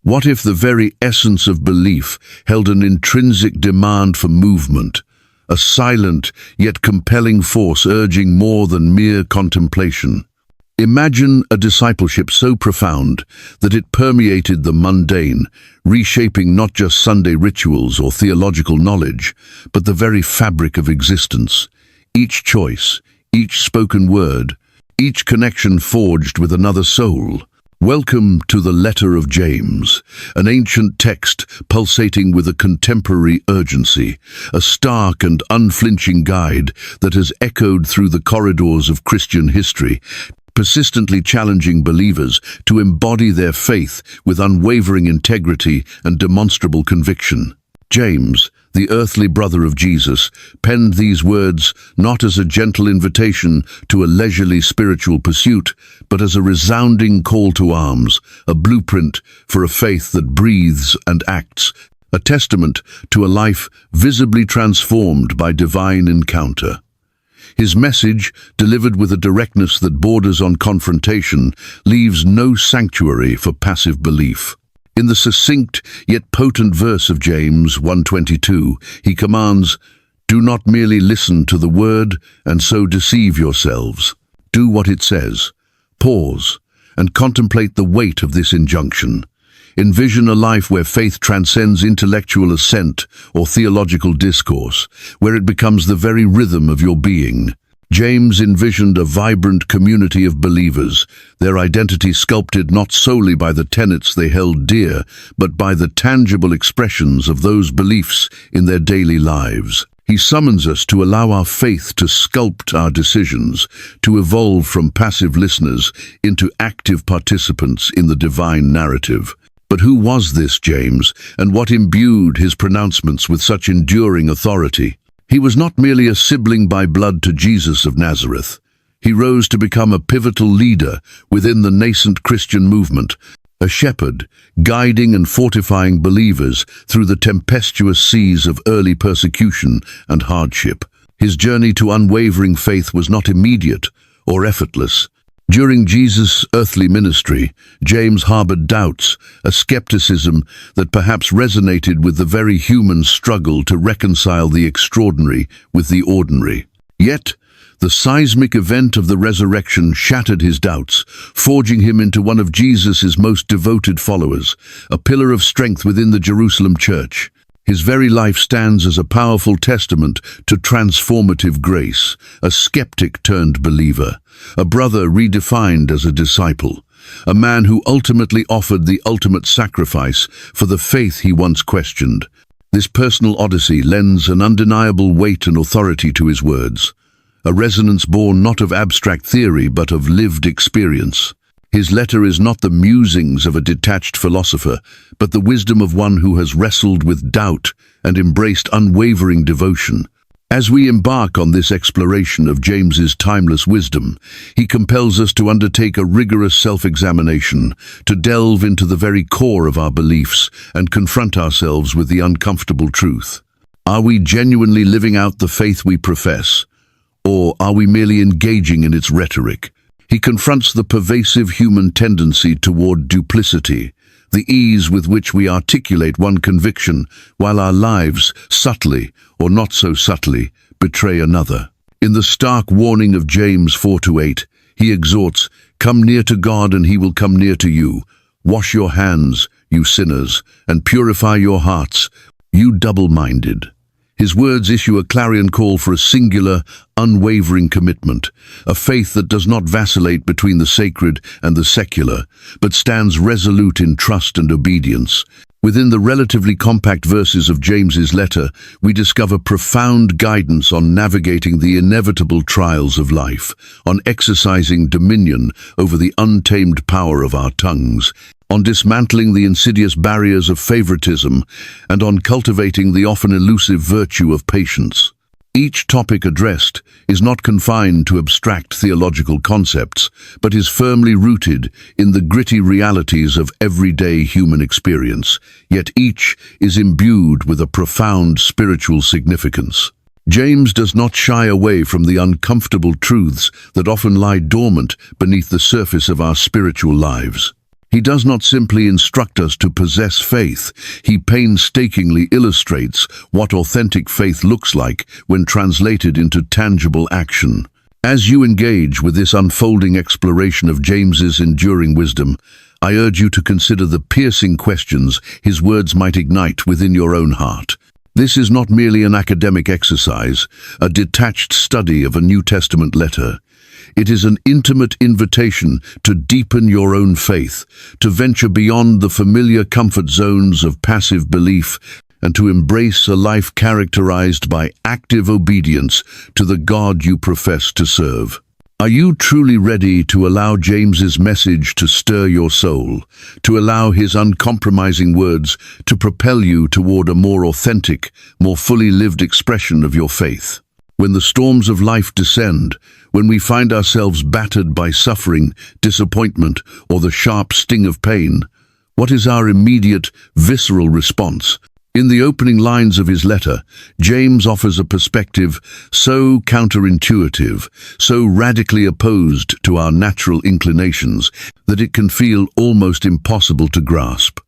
What if the very essence of belief held an intrinsic demand for movement, a silent yet compelling force urging more than mere contemplation? Imagine a discipleship so profound that it permeated the mundane, reshaping not just Sunday rituals or theological knowledge, but the very fabric of existence. Each choice, each spoken word, each connection forged with another soul. Welcome to the Letter of James, an ancient text pulsating with a contemporary urgency, a stark and unflinching guide that has echoed through the corridors of Christian history, persistently challenging believers to embody their faith with unwavering integrity and demonstrable conviction. James, the earthly brother of Jesus, penned these words not as a gentle invitation to a leisurely spiritual pursuit, but as a resounding call to arms, a blueprint for a faith that breathes and acts, a testament to a life visibly transformed by divine encounter. His message, delivered with a directness that borders on confrontation, leaves no sanctuary for passive belief. In the succinct yet potent verse of James 1:22, he commands, "Do not merely listen to the word and so deceive yourselves. Do what it says." Pause and contemplate the weight of this injunction. Envision a life where faith transcends intellectual assent or theological discourse, where it becomes the very rhythm of your being. James envisioned a vibrant community of believers, their identity sculpted not solely by the tenets they held dear, but by the tangible expressions of those beliefs in their daily lives. He summons us to allow our faith to sculpt our decisions, to evolve from passive listeners into active participants in the divine narrative. But who was this James, and what imbued his pronouncements with such enduring authority? He was not merely a sibling by blood to Jesus of Nazareth. He rose to become a pivotal leader within the nascent Christian movement, a shepherd, guiding and fortifying believers through the tempestuous seas of early persecution and hardship. His journey to unwavering faith was not immediate or effortless. During Jesus' earthly ministry, James harbored doubts, a skepticism that perhaps resonated with the very human struggle to reconcile the extraordinary with the ordinary. Yet, the seismic event of the resurrection shattered his doubts, forging him into one of Jesus' most devoted followers, a pillar of strength within the Jerusalem church. His very life stands as a powerful testament to transformative grace, a skeptic turned believer, a brother redefined as a disciple, a man who ultimately offered the ultimate sacrifice for the faith he once questioned. This personal odyssey lends an undeniable weight and authority to his words, a resonance born not of abstract theory but of lived experience. His letter is not the musings of a detached philosopher, but the wisdom of one who has wrestled with doubt and embraced unwavering devotion. As we embark on this exploration of James's timeless wisdom, he compels us to undertake a rigorous self-examination, to delve into the very core of our beliefs and confront ourselves with the uncomfortable truth. Are we genuinely living out the faith we profess, or are we merely engaging in its rhetoric? He confronts the pervasive human tendency toward duplicity, the ease with which we articulate one conviction while our lives, subtly or not so subtly, betray another. In the stark warning of James 4:8, he exhorts, "Come near to God and he will come near to you. Wash your hands, you sinners, and purify your hearts, you double-minded." His words issue a clarion call for a singular, unwavering commitment, a faith that does not vacillate between the sacred and the secular, but stands resolute in trust and obedience. Within the relatively compact verses of James's letter, we discover profound guidance on navigating the inevitable trials of life, on exercising dominion over the untamed power of our tongues, on dismantling the insidious barriers of favoritism, and on cultivating the often elusive virtue of patience. Each topic addressed is not confined to abstract theological concepts, but is firmly rooted in the gritty realities of everyday human experience, yet each is imbued with a profound spiritual significance. James does not shy away from the uncomfortable truths that often lie dormant beneath the surface of our spiritual lives. He does not simply instruct us to possess faith, he painstakingly illustrates what authentic faith looks like when translated into tangible action. As you engage with this unfolding exploration of James's enduring wisdom, I urge you to consider the piercing questions his words might ignite within your own heart. This is not merely an academic exercise, a detached study of a New Testament letter. It is an intimate invitation to deepen your own faith, to venture beyond the familiar comfort zones of passive belief, and to embrace a life characterized by active obedience to the God you profess to serve. Are you truly ready to allow James's message to stir your soul, to allow his uncompromising words to propel you toward a more authentic, more fully lived expression of your faith? When the storms of life descend, when we find ourselves battered by suffering, disappointment, or the sharp sting of pain, what is our immediate, visceral response? In the opening lines of his letter, James offers a perspective so counterintuitive, so radically opposed to our natural inclinations, that it can feel almost impossible to grasp.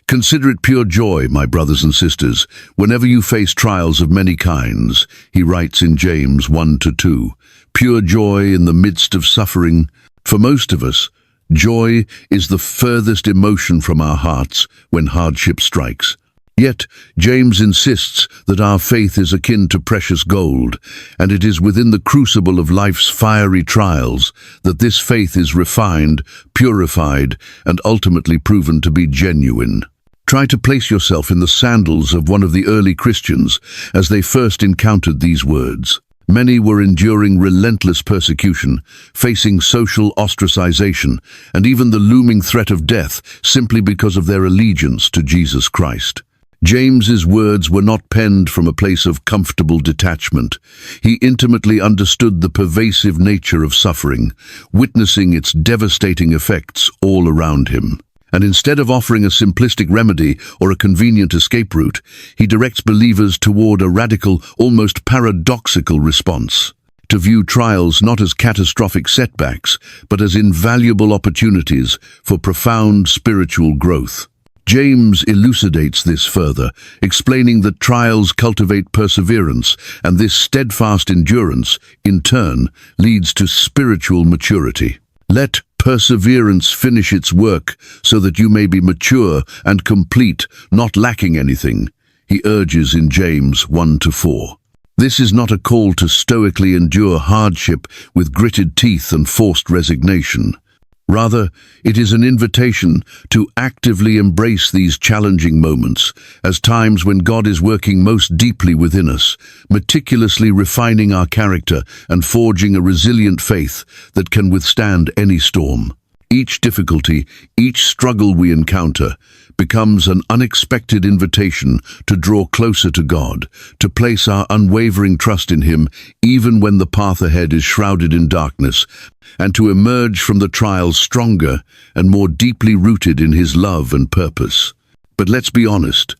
Consider it pure joy, my brothers and sisters, whenever you face trials of many kinds, he writes in James 1-2. Pure joy in the midst of suffering. For most of us, joy is the furthest emotion from our hearts when hardship strikes. Yet, James insists that our faith is akin to precious gold, and it is within the crucible of life's fiery trials that this faith is refined, purified, and ultimately proven to be genuine. Try to place yourself in the sandals of one of the early Christians as they first encountered these words. Many were enduring relentless persecution, facing social ostracization, and even the looming threat of death simply because of their allegiance to Jesus Christ. James's words were not penned from a place of comfortable detachment. He intimately understood the pervasive nature of suffering, witnessing its devastating effects all around him. And instead of offering a simplistic remedy or a convenient escape route, he directs believers toward a radical, almost paradoxical response. To view trials not as catastrophic setbacks, but as invaluable opportunities for profound spiritual growth. James elucidates this further, explaining that trials cultivate perseverance, and this steadfast endurance, in turn, leads to spiritual maturity. Let perseverance finish its work so that you may be mature and complete, not lacking anything, he urges in James 1-4. This is not a call to stoically endure hardship with gritted teeth and forced resignation. Rather, it is an invitation to actively embrace these challenging moments as times when God is working most deeply within us, meticulously refining our character and forging a resilient faith that can withstand any storm. Each difficulty, each struggle we encounter, becomes an unexpected invitation to draw closer to God, to place our unwavering trust in Him even when the path ahead is shrouded in darkness, and to emerge from the trials stronger and more deeply rooted in His love and purpose. But let's be honest,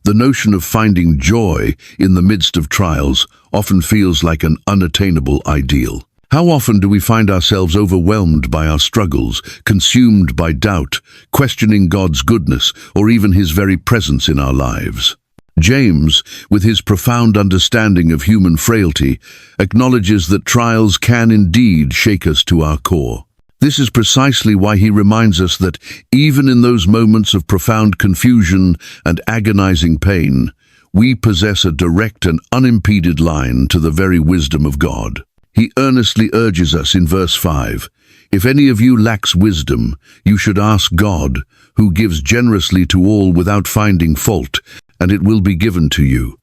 the notion of finding joy in the midst of trials often feels like an unattainable ideal. How often do we find ourselves overwhelmed by our struggles, consumed by doubt, questioning God's goodness, or even His very presence in our lives? James, with his profound understanding of human frailty, acknowledges that trials can indeed shake us to our core. This is precisely why he reminds us that even in those moments of profound confusion and agonizing pain, we possess a direct and unimpeded line to the very wisdom of God. He earnestly urges us in verse 5, "If any of you lacks wisdom, you should ask God, who gives generously to all without finding fault, and it will be given to you."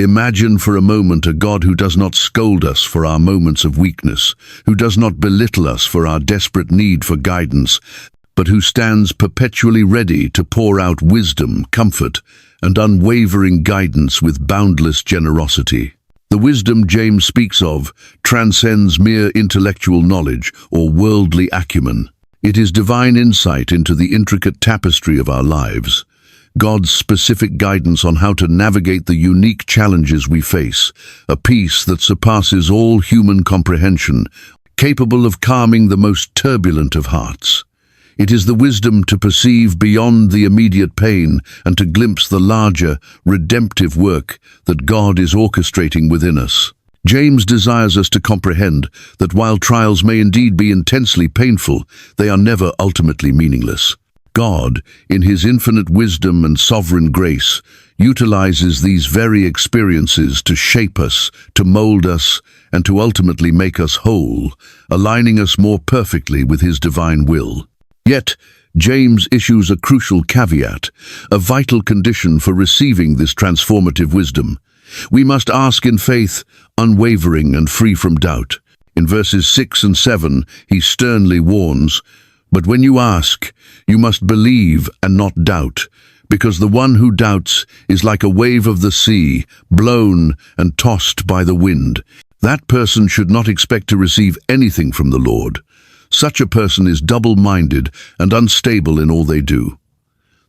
Imagine for a moment a God who does not scold us for our moments of weakness, who does not belittle us for our desperate need for guidance, but who stands perpetually ready to pour out wisdom, comfort, and unwavering guidance with boundless generosity. The wisdom James speaks of transcends mere intellectual knowledge or worldly acumen. It is divine insight into the intricate tapestry of our lives, God's specific guidance on how to navigate the unique challenges we face, a peace that surpasses all human comprehension, capable of calming the most turbulent of hearts. It is the wisdom to perceive beyond the immediate pain and to glimpse the larger, redemptive work that God is orchestrating within us. James desires us to comprehend that while trials may indeed be intensely painful, they are never ultimately meaningless. God, in his infinite wisdom and sovereign grace, utilizes these very experiences to shape us, to mold us, and to ultimately make us whole, aligning us more perfectly with his divine will. Yet, James issues a crucial caveat, a vital condition for receiving this transformative wisdom. We must ask in faith, unwavering and free from doubt. In verses 6 and 7, he sternly warns, "But when you ask, you must believe and not doubt, because the one who doubts is like a wave of the sea, blown and tossed by the wind. That person should not expect to receive anything from the Lord. Such a person is double-minded and unstable in all they do."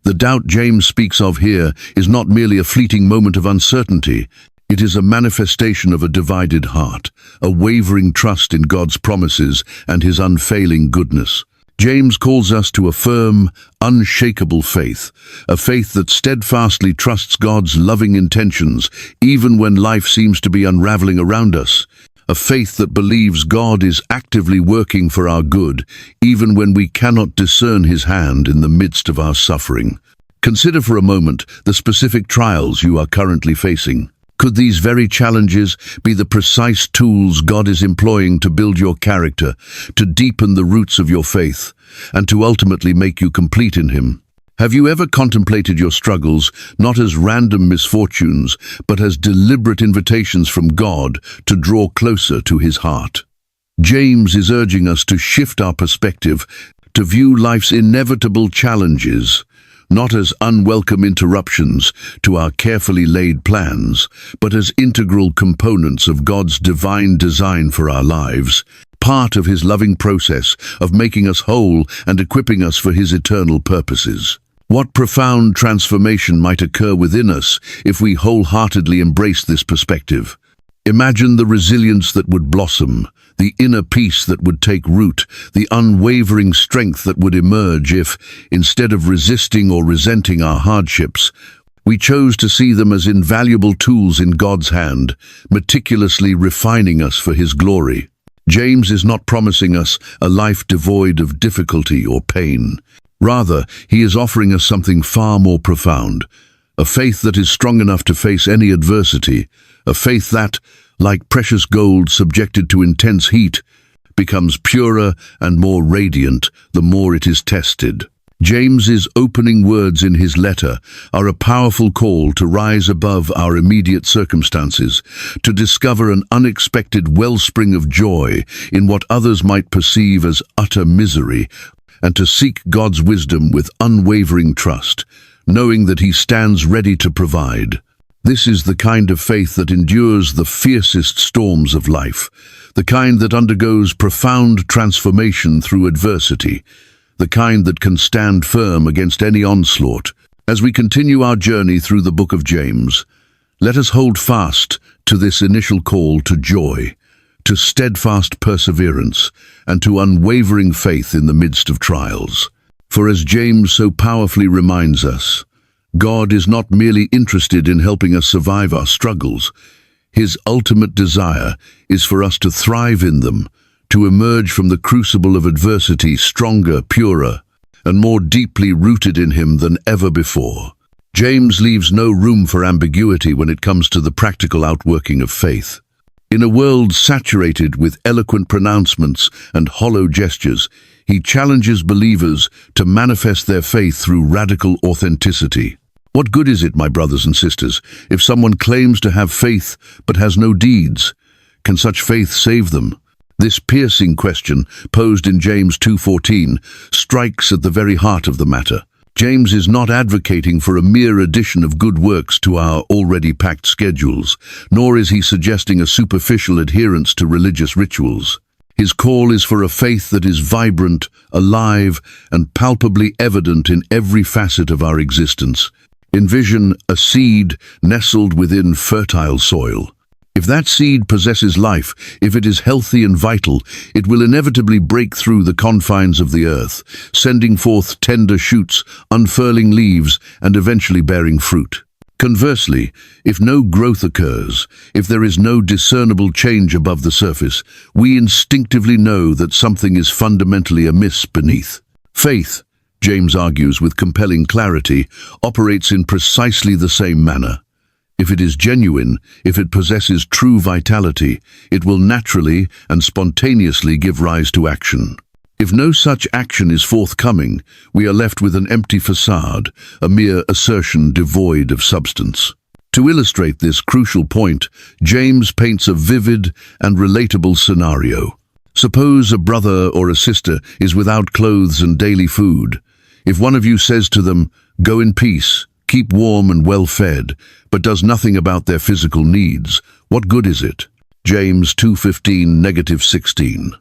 The doubt James speaks of here is not merely a fleeting moment of uncertainty. It is a manifestation of a divided heart, a wavering trust in God's promises and his unfailing goodness. James calls us to a firm, unshakable faith, a faith that steadfastly trusts God's loving intentions, even when life seems to be unraveling around us. A faith that believes God is actively working for our good, even when we cannot discern his hand in the midst of our suffering. Consider for a moment the specific trials you are currently facing. Could these very challenges be the precise tools God is employing to build your character, to deepen the roots of your faith, and to ultimately make you complete in him? Have you ever contemplated your struggles not as random misfortunes, but as deliberate invitations from God to draw closer to his heart? James is urging us to shift our perspective, to view life's inevitable challenges not as unwelcome interruptions to our carefully laid plans, but as integral components of God's divine design for our lives, part of his loving process of making us whole and equipping us for his eternal purposes. What profound transformation might occur within us if we wholeheartedly embrace this perspective? Imagine the resilience that would blossom, the inner peace that would take root, the unwavering strength that would emerge if, instead of resisting or resenting our hardships, we chose to see them as invaluable tools in God's hand, meticulously refining us for his glory. James is not promising us a life devoid of difficulty or pain. Rather, he is offering us something far more profound, a faith that is strong enough to face any adversity, a faith that, like precious gold subjected to intense heat, becomes purer and more radiant the more it is tested. James's opening words in his letter are a powerful call to rise above our immediate circumstances, to discover an unexpected wellspring of joy in what others might perceive as utter misery, and to seek God's wisdom with unwavering trust, knowing that he stands ready to provide. This is the kind of faith that endures the fiercest storms of life, the kind that undergoes profound transformation through adversity, the kind that can stand firm against any onslaught. As we continue our journey through the book of James, let us hold fast to this initial call to joy, to steadfast perseverance, and to unwavering faith in the midst of trials. For as James so powerfully reminds us, God is not merely interested in helping us survive our struggles. His ultimate desire is for us to thrive in them, to emerge from the crucible of adversity stronger, purer, and more deeply rooted in him than ever before. James leaves no room for ambiguity when it comes to the practical outworking of faith. In a world saturated with eloquent pronouncements and hollow gestures, he challenges believers to manifest their faith through radical authenticity. What good is it, my brothers and sisters, if someone claims to have faith but has no deeds? Can such faith save them? This piercing question, posed in James 2:14, strikes at the very heart of the matter. James is not advocating for a mere addition of good works to our already packed schedules, nor is he suggesting a superficial adherence to religious rituals. His call is for a faith that is vibrant, alive, and palpably evident in every facet of our existence. Envision a seed nestled within fertile soil. If that seed possesses life, if it is healthy and vital, it will inevitably break through the confines of the earth, sending forth tender shoots, unfurling leaves, and eventually bearing fruit. Conversely, if no growth occurs, if there is no discernible change above the surface, we instinctively know that something is fundamentally amiss beneath. Faith, James argues with compelling clarity, operates in precisely the same manner. If it is genuine, if it possesses true vitality, it will naturally and spontaneously give rise to action. If no such action is forthcoming, we are left with an empty facade, a mere assertion devoid of substance. To illustrate this crucial point, James paints a vivid and relatable scenario. Suppose a brother or a sister is without clothes and daily food. If one of you says to them, "Go in peace, keep warm and well fed," but does nothing about their physical needs, what good is it? James 2:15-16.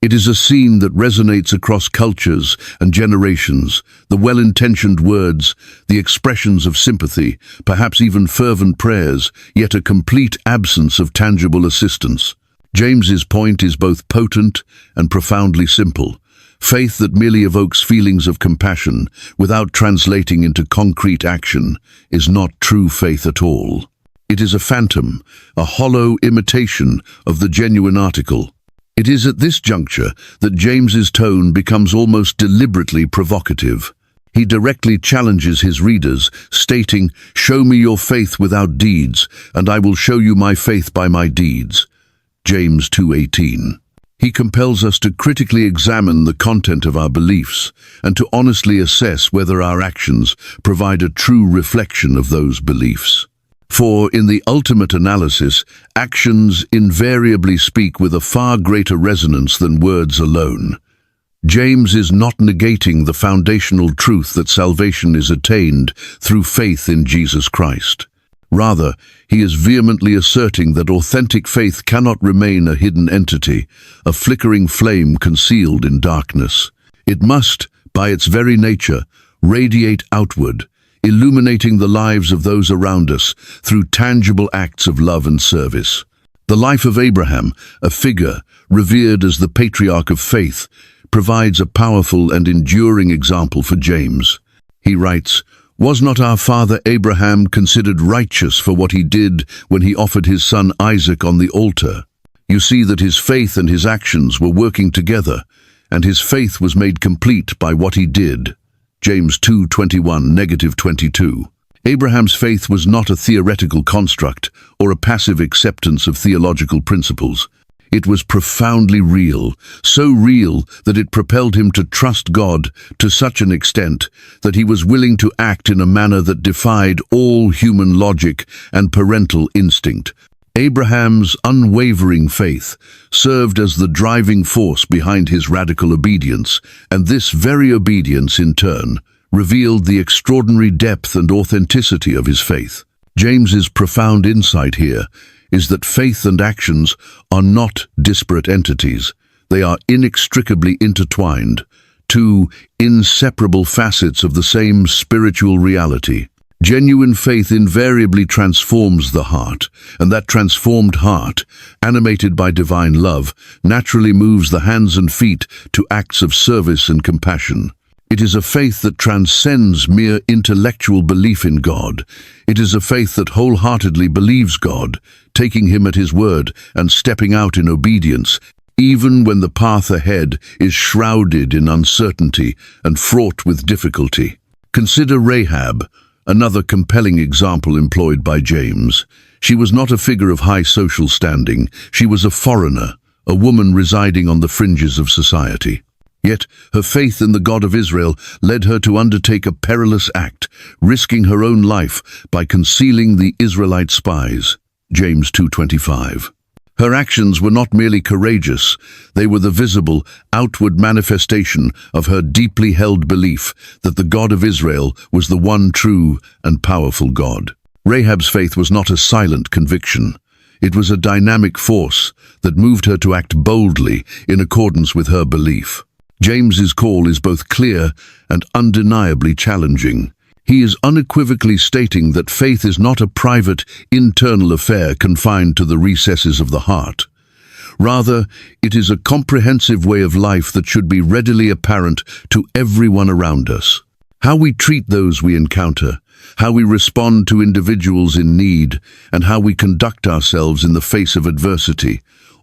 It is a scene that resonates across cultures and generations, the well-intentioned words, the expressions of sympathy, perhaps even fervent prayers, yet a complete absence of tangible assistance. James's point is both potent and profoundly simple. Faith that merely evokes feelings of compassion without translating into concrete action is not true faith at all. It is a phantom, a hollow imitation of the genuine article. It is at this juncture that James's tone becomes almost deliberately provocative. He directly challenges his readers, stating, "Show me your faith without deeds, and I will show you my faith by my deeds." James 2:18. He compels us to critically examine the content of our beliefs and to honestly assess whether our actions provide a true reflection of those beliefs. For, in the ultimate analysis, actions invariably speak with a far greater resonance than words alone. James is not negating the foundational truth that salvation is attained through faith in Jesus Christ. Rather, he is vehemently asserting that authentic faith cannot remain a hidden entity, a flickering flame concealed in darkness. It must, by its very nature, radiate outward, illuminating the lives of those around us through tangible acts of love and service. The life of Abraham, a figure revered as the patriarch of faith, provides a powerful and enduring example for James. He writes, "Was not our father Abraham considered righteous for what he did when he offered his son Isaac on the altar?" You see that his faith and his actions were working together, and his faith was made complete by what he did. James 2:21-22. Abraham's faith was not a theoretical construct or a passive acceptance of theological principles. It was profoundly real, so real that it propelled him to trust God to such an extent that he was willing to act in a manner that defied all human logic and parental instinct. Abraham's unwavering faith served as the driving force behind his radical obedience, and this very obedience, in turn, revealed the extraordinary depth and authenticity of his faith. James's profound insight here is that faith and actions are not disparate entities. They are inextricably intertwined, two inseparable facets of the same spiritual reality. Genuine faith invariably transforms the heart, and that transformed heart, animated by divine love, naturally moves the hands and feet to acts of service and compassion. It is a faith that transcends mere intellectual belief in God. It is a faith that wholeheartedly believes God, taking him at his word and stepping out in obedience, even when the path ahead is shrouded in uncertainty and fraught with difficulty. Consider Rahab, another compelling example employed by James. She was not a figure of high social standing. She was a foreigner, a woman residing on the fringes of society. Yet her faith in the God of Israel led her to undertake a perilous act, risking her own life by concealing the Israelite spies. James 2:25. Her actions were not merely courageous, they were the visible, outward manifestation of her deeply held belief that the God of Israel was the one true and powerful God. Rahab's faith was not a silent conviction. It was a dynamic force that moved her to act boldly in accordance with her belief. James's call is both clear and undeniably challenging. He is unequivocally stating that faith is not a private, internal affair confined to the recesses of the heart. Rather, it is a comprehensive way of life that should be readily apparent to everyone around us. How we treat those we encounter, how we respond to individuals in need, and how we conduct ourselves in the face of adversity,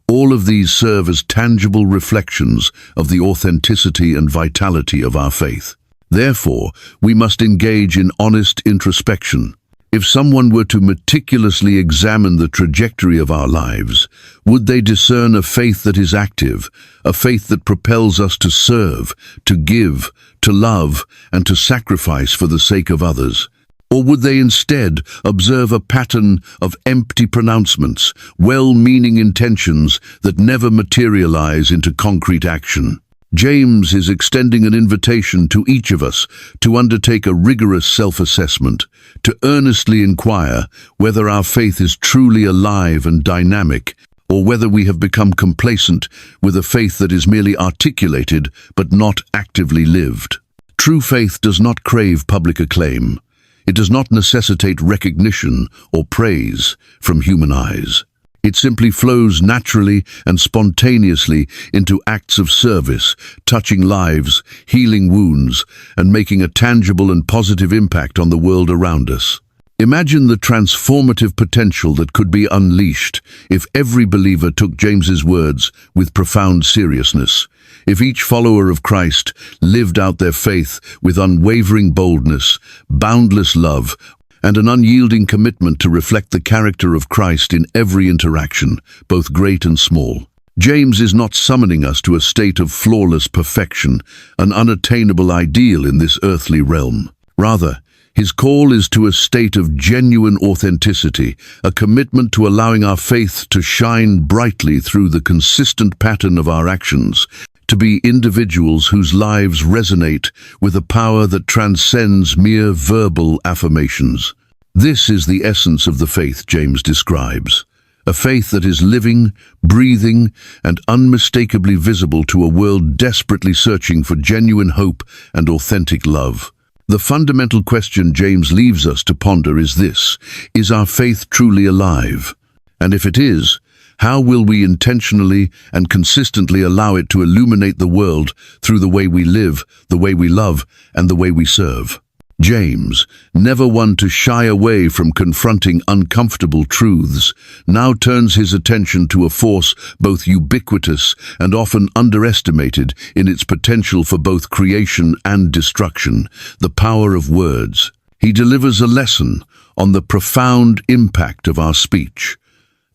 all of these serve as tangible reflections of the authenticity and vitality of our faith. Therefore, we must engage in honest introspection. If someone were to meticulously examine the trajectory of our lives, would they discern a faith that is active, a faith that propels us to serve, to give, to love, and to sacrifice for the sake of others? Or would they instead observe a pattern of empty pronouncements, well-meaning intentions that never materialize into concrete action? James is extending an invitation to each of us to undertake a rigorous self-assessment, to earnestly inquire whether our faith is truly alive and dynamic, or whether we have become complacent with a faith that is merely articulated but not actively lived. True faith does not crave public acclaim. It does not necessitate recognition or praise from human eyes. It simply flows naturally and spontaneously into acts of service, touching lives, healing wounds, and making a tangible and positive impact on the world around us. Imagine the transformative potential that could be unleashed if every believer took James's words with profound seriousness. If each follower of Christ lived out their faith with unwavering boldness, boundless love, and an unyielding commitment to reflect the character of Christ in every interaction, both great and small. James is not summoning us to a state of flawless perfection, an unattainable ideal in this earthly realm. Rather, his call is to a state of genuine authenticity, a commitment to allowing our faith to shine brightly through the consistent pattern of our actions, to be individuals whose lives resonate with a power that transcends mere verbal affirmations. This is the essence of the faith James describes, a faith that is living, breathing, and unmistakably visible to a world desperately searching for genuine hope and authentic love. The fundamental question James leaves us to ponder is this: is our faith truly alive? And if it is, how will we intentionally and consistently allow it to illuminate the world through the way we live, the way we love, and the way we serve? James, never one to shy away from confronting uncomfortable truths, now turns his attention to a force both ubiquitous and often underestimated in its potential for both creation and destruction: the power of words. He delivers a lesson on the profound impact of our speech,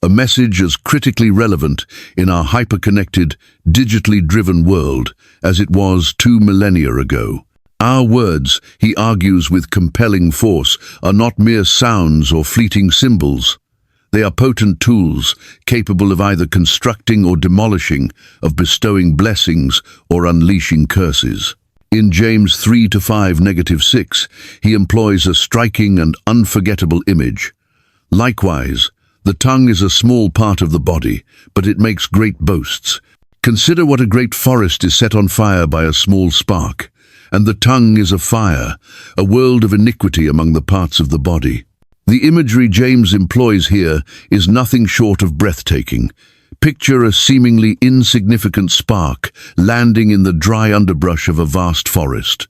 a message as critically relevant in our hyper-connected, digitally driven world as it was 2 millennia ago. Our words, he argues with compelling force, are not mere sounds or fleeting symbols. They are potent tools, capable of either constructing or demolishing, of bestowing blessings or unleashing curses. In James 3:5-6, he employs a striking and unforgettable image. Likewise, the tongue is a small part of the body, but it makes great boasts. Consider what a great forest is set on fire by a small spark, and the tongue is a fire, a world of iniquity among the parts of the body. The imagery James employs here is nothing short of breathtaking. Picture a seemingly insignificant spark landing in the dry underbrush of a vast forest.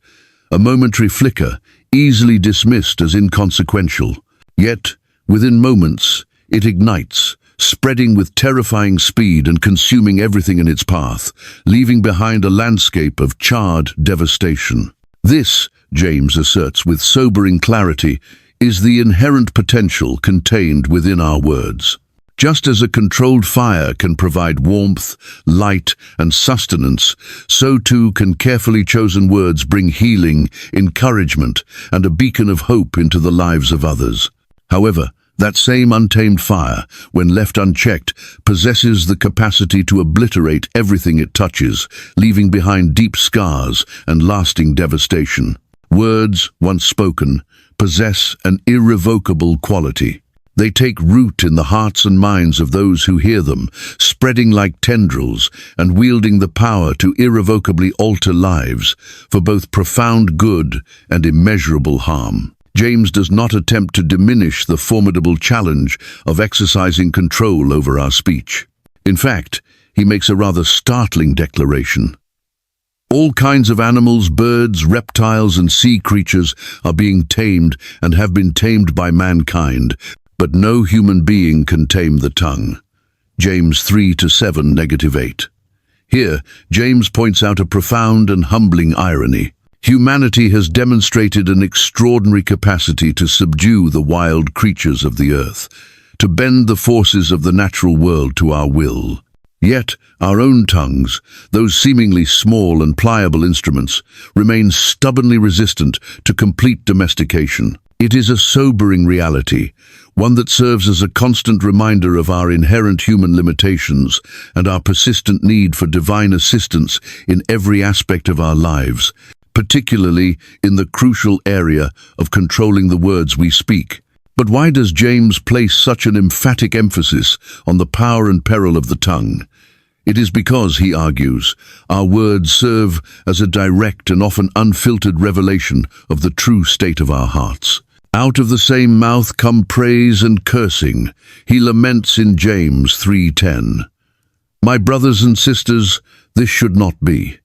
A momentary flicker, easily dismissed as inconsequential. Yet, within moments, it ignites, spreading with terrifying speed and consuming everything in its path, leaving behind a landscape of charred devastation. This, James asserts with sobering clarity, is the inherent potential contained within our words. Just as a controlled fire can provide warmth, light, and sustenance, so too can carefully chosen words bring healing, encouragement, and a beacon of hope into the lives of others. However, that same untamed fire, when left unchecked, possesses the capacity to obliterate everything it touches, leaving behind deep scars and lasting devastation. Words, once spoken, possess an irrevocable quality. They take root in the hearts and minds of those who hear them, spreading like tendrils and wielding the power to irrevocably alter lives for both profound good and immeasurable harm. James does not attempt to diminish the formidable challenge of exercising control over our speech. In fact, he makes a rather startling declaration. All kinds of animals, birds, reptiles, and sea creatures are being tamed and have been tamed by mankind, but no human being can tame the tongue. James 3:7-8. Here, James points out a profound and humbling irony. Humanity has demonstrated an extraordinary capacity to subdue the wild creatures of the earth, to bend the forces of the natural world to our will. Yet, our own tongues, those seemingly small and pliable instruments, remain stubbornly resistant to complete domestication. It is a sobering reality, one that serves as a constant reminder of our inherent human limitations and our persistent need for divine assistance in every aspect of our lives, particularly in the crucial area of controlling the words we speak. But why does James place such an emphatic emphasis on the power and peril of the tongue? It is because, he argues, our words serve as a direct and often unfiltered revelation of the true state of our hearts. Out of the same mouth come praise and cursing, he laments in James 3:10. My brothers and sisters, this should not be.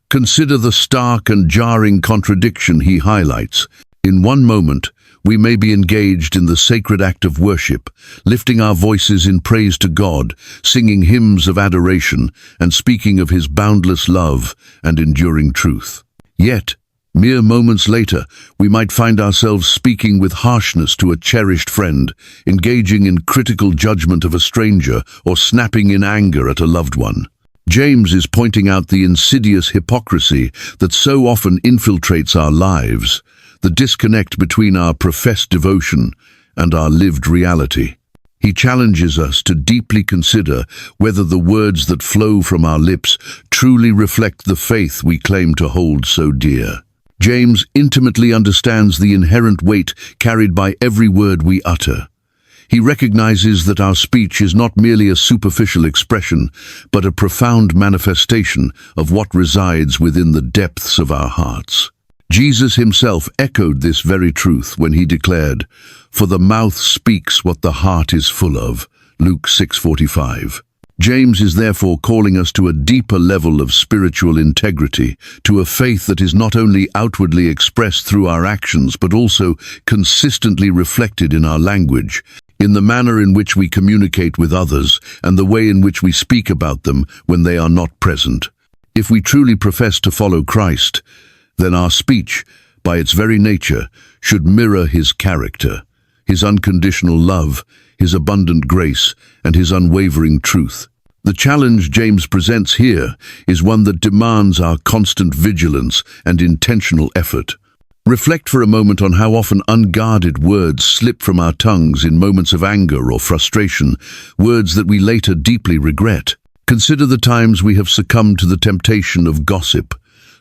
Consider the stark and jarring contradiction he highlights. In one moment, we may be engaged in the sacred act of worship, lifting our voices in praise to God, singing hymns of adoration, and speaking of his boundless love and enduring truth. Yet, mere moments later, we might find ourselves speaking with harshness to a cherished friend, engaging in critical judgment of a stranger, or snapping in anger at a loved one. James is pointing out the insidious hypocrisy that so often infiltrates our lives, the disconnect between our professed devotion and our lived reality. He challenges us to deeply consider whether the words that flow from our lips truly reflect the faith we claim to hold so dear. James intimately understands the inherent weight carried by every word we utter. He recognizes that our speech is not merely a superficial expression, but a profound manifestation of what resides within the depths of our hearts. Jesus himself echoed this very truth when he declared, "For the mouth speaks what the heart is full of," Luke 6:45. James is therefore calling us to a deeper level of spiritual integrity, to a faith that is not only outwardly expressed through our actions but also consistently reflected in our language, in the manner in which we communicate with others and the way in which we speak about them when they are not present. If we truly profess to follow Christ, then our speech, by its very nature, should mirror his character, his unconditional love, his abundant grace, and his unwavering truth. The challenge James presents here is one that demands our constant vigilance and intentional effort. Reflect for a moment on how often unguarded words slip from our tongues in moments of anger or frustration, words that we later deeply regret. Consider the times we have succumbed to the temptation of gossip,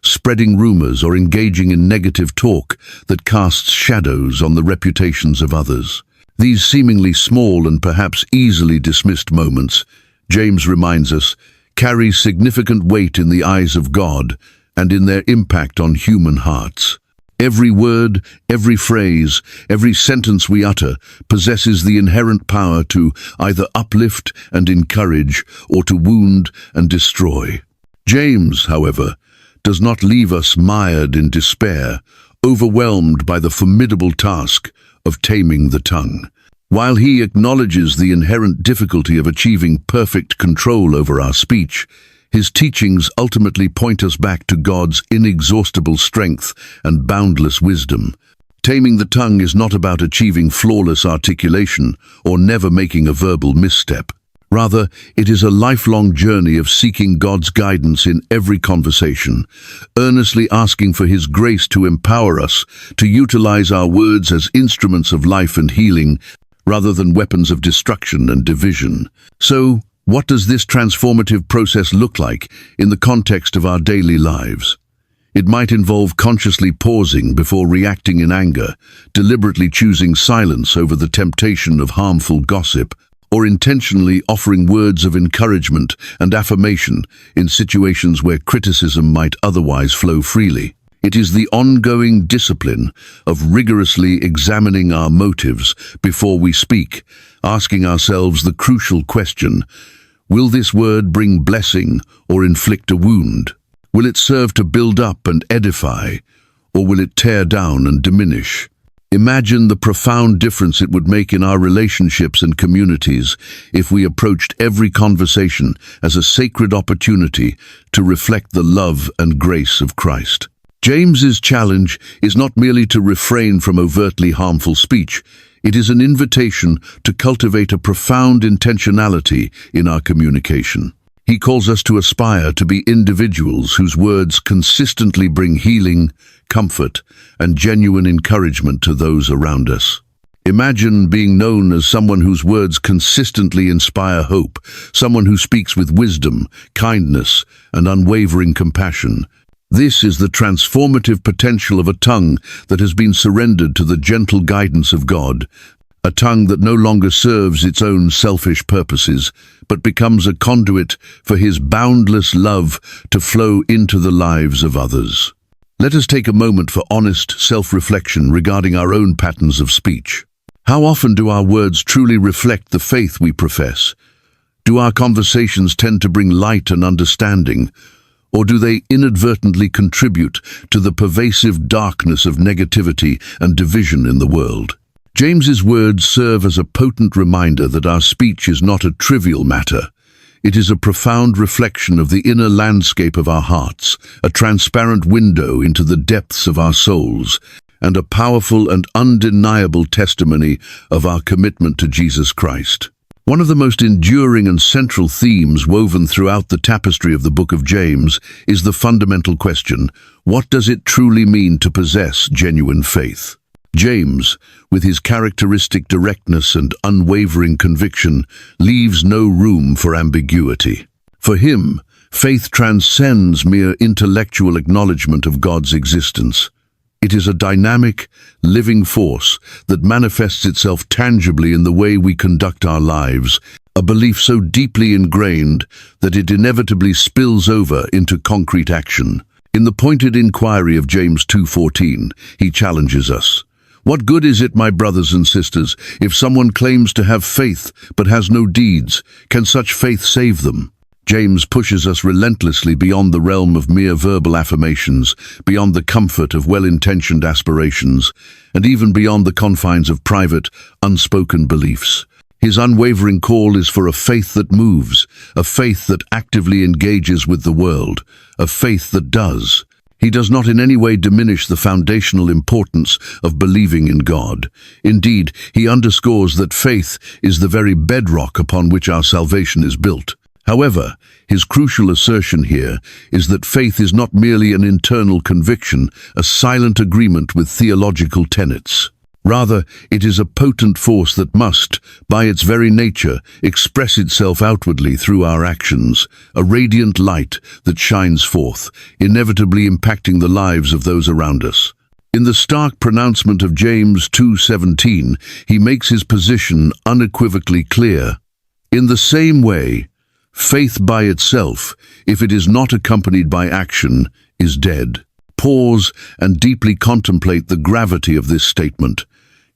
spreading rumors or engaging in negative talk that casts shadows on the reputations of others. These seemingly small and perhaps easily dismissed moments, James reminds us, carry significant weight in the eyes of God and in their impact on human hearts. Every word, every phrase, every sentence we utter possesses the inherent power to either uplift and encourage or to wound and destroy. James, however, does not leave us mired in despair, overwhelmed by the formidable task of taming the tongue. While he acknowledges the inherent difficulty of achieving perfect control over our speech, his teachings ultimately point us back to God's inexhaustible strength and boundless wisdom. Taming the tongue is not about achieving flawless articulation or never making a verbal misstep. Rather, it is a lifelong journey of seeking God's guidance in every conversation, earnestly asking for his grace to empower us to utilize our words as instruments of life and healing, rather than weapons of destruction and division. So, what does this transformative process look like in the context of our daily lives? It might involve consciously pausing before reacting in anger, deliberately choosing silence over the temptation of harmful gossip, or intentionally offering words of encouragement and affirmation in situations where criticism might otherwise flow freely. It is the ongoing discipline of rigorously examining our motives before we speak, asking ourselves the crucial question, will this word bring blessing or inflict a wound? Will it serve to build up and edify, or will it tear down and diminish? Imagine the profound difference it would make in our relationships and communities if we approached every conversation as a sacred opportunity to reflect the love and grace of Christ. James's challenge is not merely to refrain from overtly harmful speech. It is an invitation to cultivate a profound intentionality in our communication. He calls us to aspire to be individuals whose words consistently bring healing, comfort, and genuine encouragement to those around us. Imagine being known as someone whose words consistently inspire hope, someone who speaks with wisdom, kindness, and unwavering compassion. This is the transformative potential of a tongue that has been surrendered to the gentle guidance of God, a tongue that no longer serves its own selfish purposes, but becomes a conduit for His boundless love to flow into the lives of others. Let us take a moment for honest self-reflection regarding our own patterns of speech. How often do our words truly reflect the faith we profess? Do our conversations tend to bring light and understanding, or do they inadvertently contribute to the pervasive darkness of negativity and division in the world? James's words serve as a potent reminder that our speech is not a trivial matter. It is a profound reflection of the inner landscape of our hearts, a transparent window into the depths of our souls, and a powerful and undeniable testimony of our commitment to Jesus Christ. One of the most enduring and central themes woven throughout the tapestry of the book of James is the fundamental question, what does it truly mean to possess genuine faith? James, with his characteristic directness and unwavering conviction, leaves no room for ambiguity. For him, faith transcends mere intellectual acknowledgement of God's existence. It is a dynamic, living force that manifests itself tangibly in the way we conduct our lives, a belief so deeply ingrained that it inevitably spills over into concrete action. In the pointed inquiry of James 2:14, he challenges us. What good is it, my brothers and sisters, if someone claims to have faith but has no deeds? Can such faith save them? James pushes us relentlessly beyond the realm of mere verbal affirmations, beyond the comfort of well-intentioned aspirations, and even beyond the confines of private, unspoken beliefs. His unwavering call is for a faith that moves, a faith that actively engages with the world, a faith that does. He does not in any way diminish the foundational importance of believing in God. Indeed, he underscores that faith is the very bedrock upon which our salvation is built. However, his crucial assertion here is that faith is not merely an internal conviction, a silent agreement with theological tenets. Rather, it is a potent force that must, by its very nature, express itself outwardly through our actions, a radiant light that shines forth, inevitably impacting the lives of those around us. In the stark pronouncement of James 2:17, he makes his position unequivocally clear. In the same way, faith by itself, if it is not accompanied by action, is dead. Pause and deeply contemplate the gravity of this statement.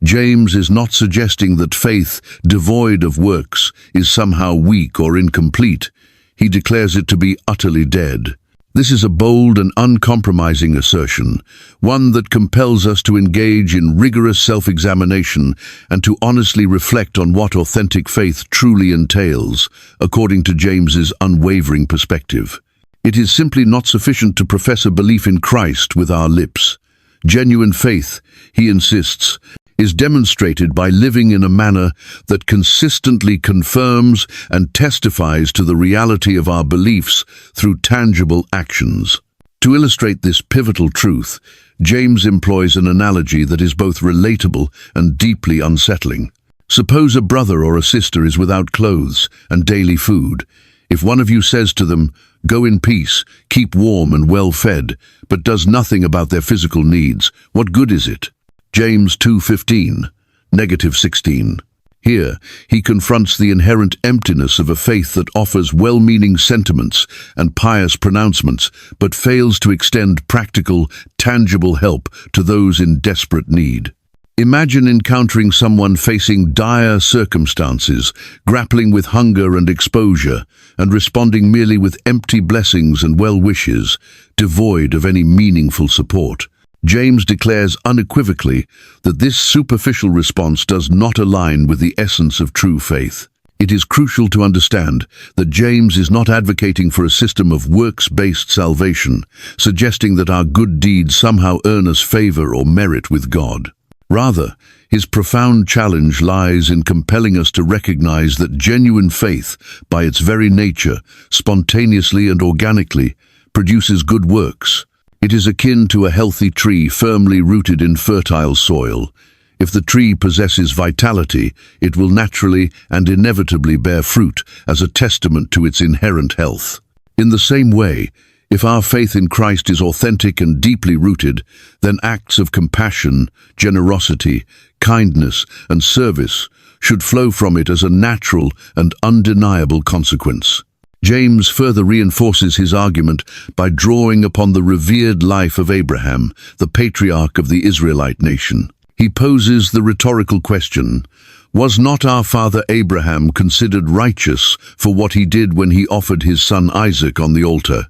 James is not suggesting that faith, devoid of works, is somehow weak or incomplete. He declares it to be utterly dead. This is a bold and uncompromising assertion, one that compels us to engage in rigorous self-examination and to honestly reflect on what authentic faith truly entails, according to James's unwavering perspective. It is simply not sufficient to profess a belief in Christ with our lips. Genuine faith, he insists, is demonstrated by living in a manner that consistently confirms and testifies to the reality of our beliefs through tangible actions. To illustrate this pivotal truth, James employs an analogy that is both relatable and deeply unsettling. Suppose a brother or a sister is without clothes and daily food. If one of you says to them, go in peace, keep warm and well fed, but does nothing about their physical needs, what good is it? James 2:15, -16. Here, he confronts the inherent emptiness of a faith that offers well-meaning sentiments and pious pronouncements, but fails to extend practical, tangible help to those in desperate need. Imagine encountering someone facing dire circumstances, grappling with hunger and exposure, and responding merely with empty blessings and well wishes, devoid of any meaningful support. James declares unequivocally that this superficial response does not align with the essence of true faith. It is crucial to understand that James is not advocating for a system of works-based salvation, suggesting that our good deeds somehow earn us favor or merit with God. Rather, his profound challenge lies in compelling us to recognize that genuine faith, by its very nature, spontaneously and organically, produces good works. It is akin to a healthy tree firmly rooted in fertile soil. If the tree possesses vitality, it will naturally and inevitably bear fruit as a testament to its inherent health. In the same way, if our faith in Christ is authentic and deeply rooted, then acts of compassion, generosity, kindness, and service should flow from it as a natural and undeniable consequence. James further reinforces his argument by drawing upon the revered life of Abraham, the patriarch of the Israelite nation. He poses the rhetorical question, was not our father Abraham considered righteous for what he did when he offered his son Isaac on the altar?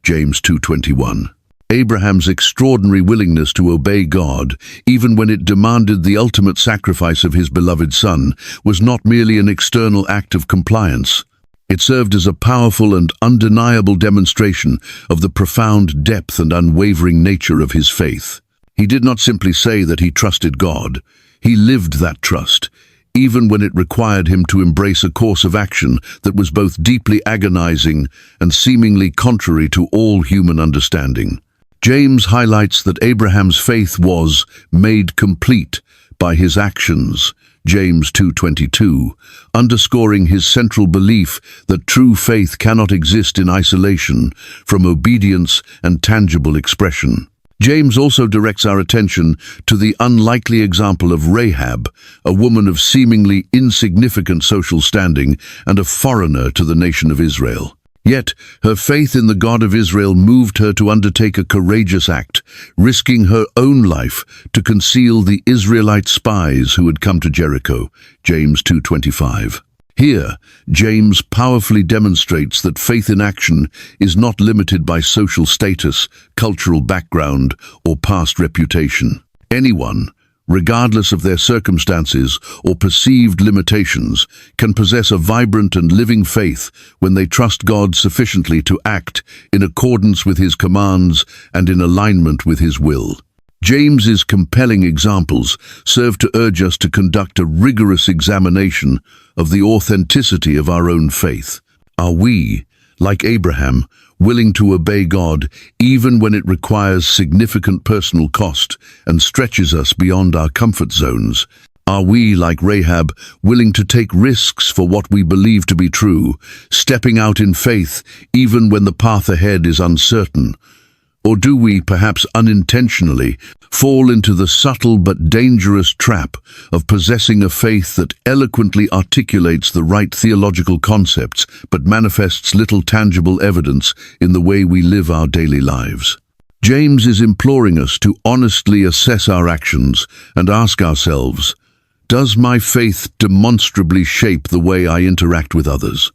James 2:21. Abraham's extraordinary willingness to obey God, even when it demanded the ultimate sacrifice of his beloved son, was not merely an external act of compliance. It served as a powerful and undeniable demonstration of the profound depth and unwavering nature of his faith. He did not simply say that he trusted God. He lived that trust, even when it required him to embrace a course of action that was both deeply agonizing and seemingly contrary to all human understanding. James highlights that Abraham's faith was made complete by his actions, James 2:22, underscoring his central belief that true faith cannot exist in isolation from obedience and tangible expression. James also directs our attention to the unlikely example of Rahab, a woman of seemingly insignificant social standing and a foreigner to the nation of Israel. Yet, her faith in the God of Israel moved her to undertake a courageous act, risking her own life to conceal the Israelite spies who had come to Jericho, James 2:25. Here, James powerfully demonstrates that faith in action is not limited by social status, cultural background, or past reputation. Anyone, regardless of their circumstances or perceived limitations, can possess a vibrant and living faith when they trust God sufficiently to act in accordance with his commands and in alignment with his will. James's compelling examples serve to urge us to conduct a rigorous examination of the authenticity of our own faith. Are we, like Abraham, willing to obey God even when it requires significant personal cost and stretches us beyond our comfort zones? Are we, like Rahab, willing to take risks for what we believe to be true, stepping out in faith even when the path ahead is uncertain? Or do we, perhaps unintentionally, fall into the subtle but dangerous trap of possessing a faith that eloquently articulates the right theological concepts but manifests little tangible evidence in the way we live our daily lives? James is imploring us to honestly assess our actions and ask ourselves, does my faith demonstrably shape the way I interact with others?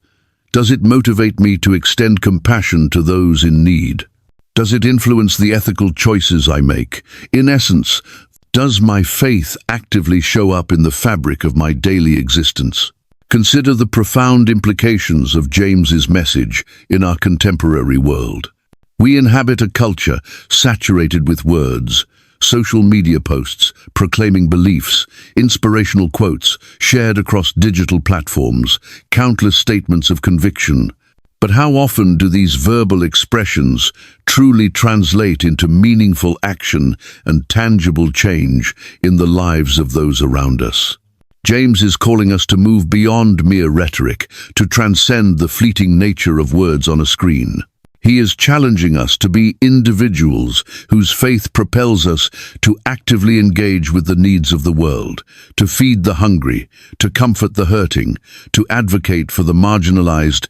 Does it motivate me to extend compassion to those in need? Does it influence the ethical choices I make? In essence, does my faith actively show up in the fabric of my daily existence? Consider the profound implications of James's message in our contemporary world. We inhabit a culture saturated with words, social media posts proclaiming beliefs, inspirational quotes shared across digital platforms, countless statements of conviction. But how often do these verbal expressions truly translate into meaningful action and tangible change in the lives of those around us? James is calling us to move beyond mere rhetoric, to transcend the fleeting nature of words on a screen. He is challenging us to be individuals whose faith propels us to actively engage with the needs of the world, to feed the hungry, to comfort the hurting, to advocate for the marginalized,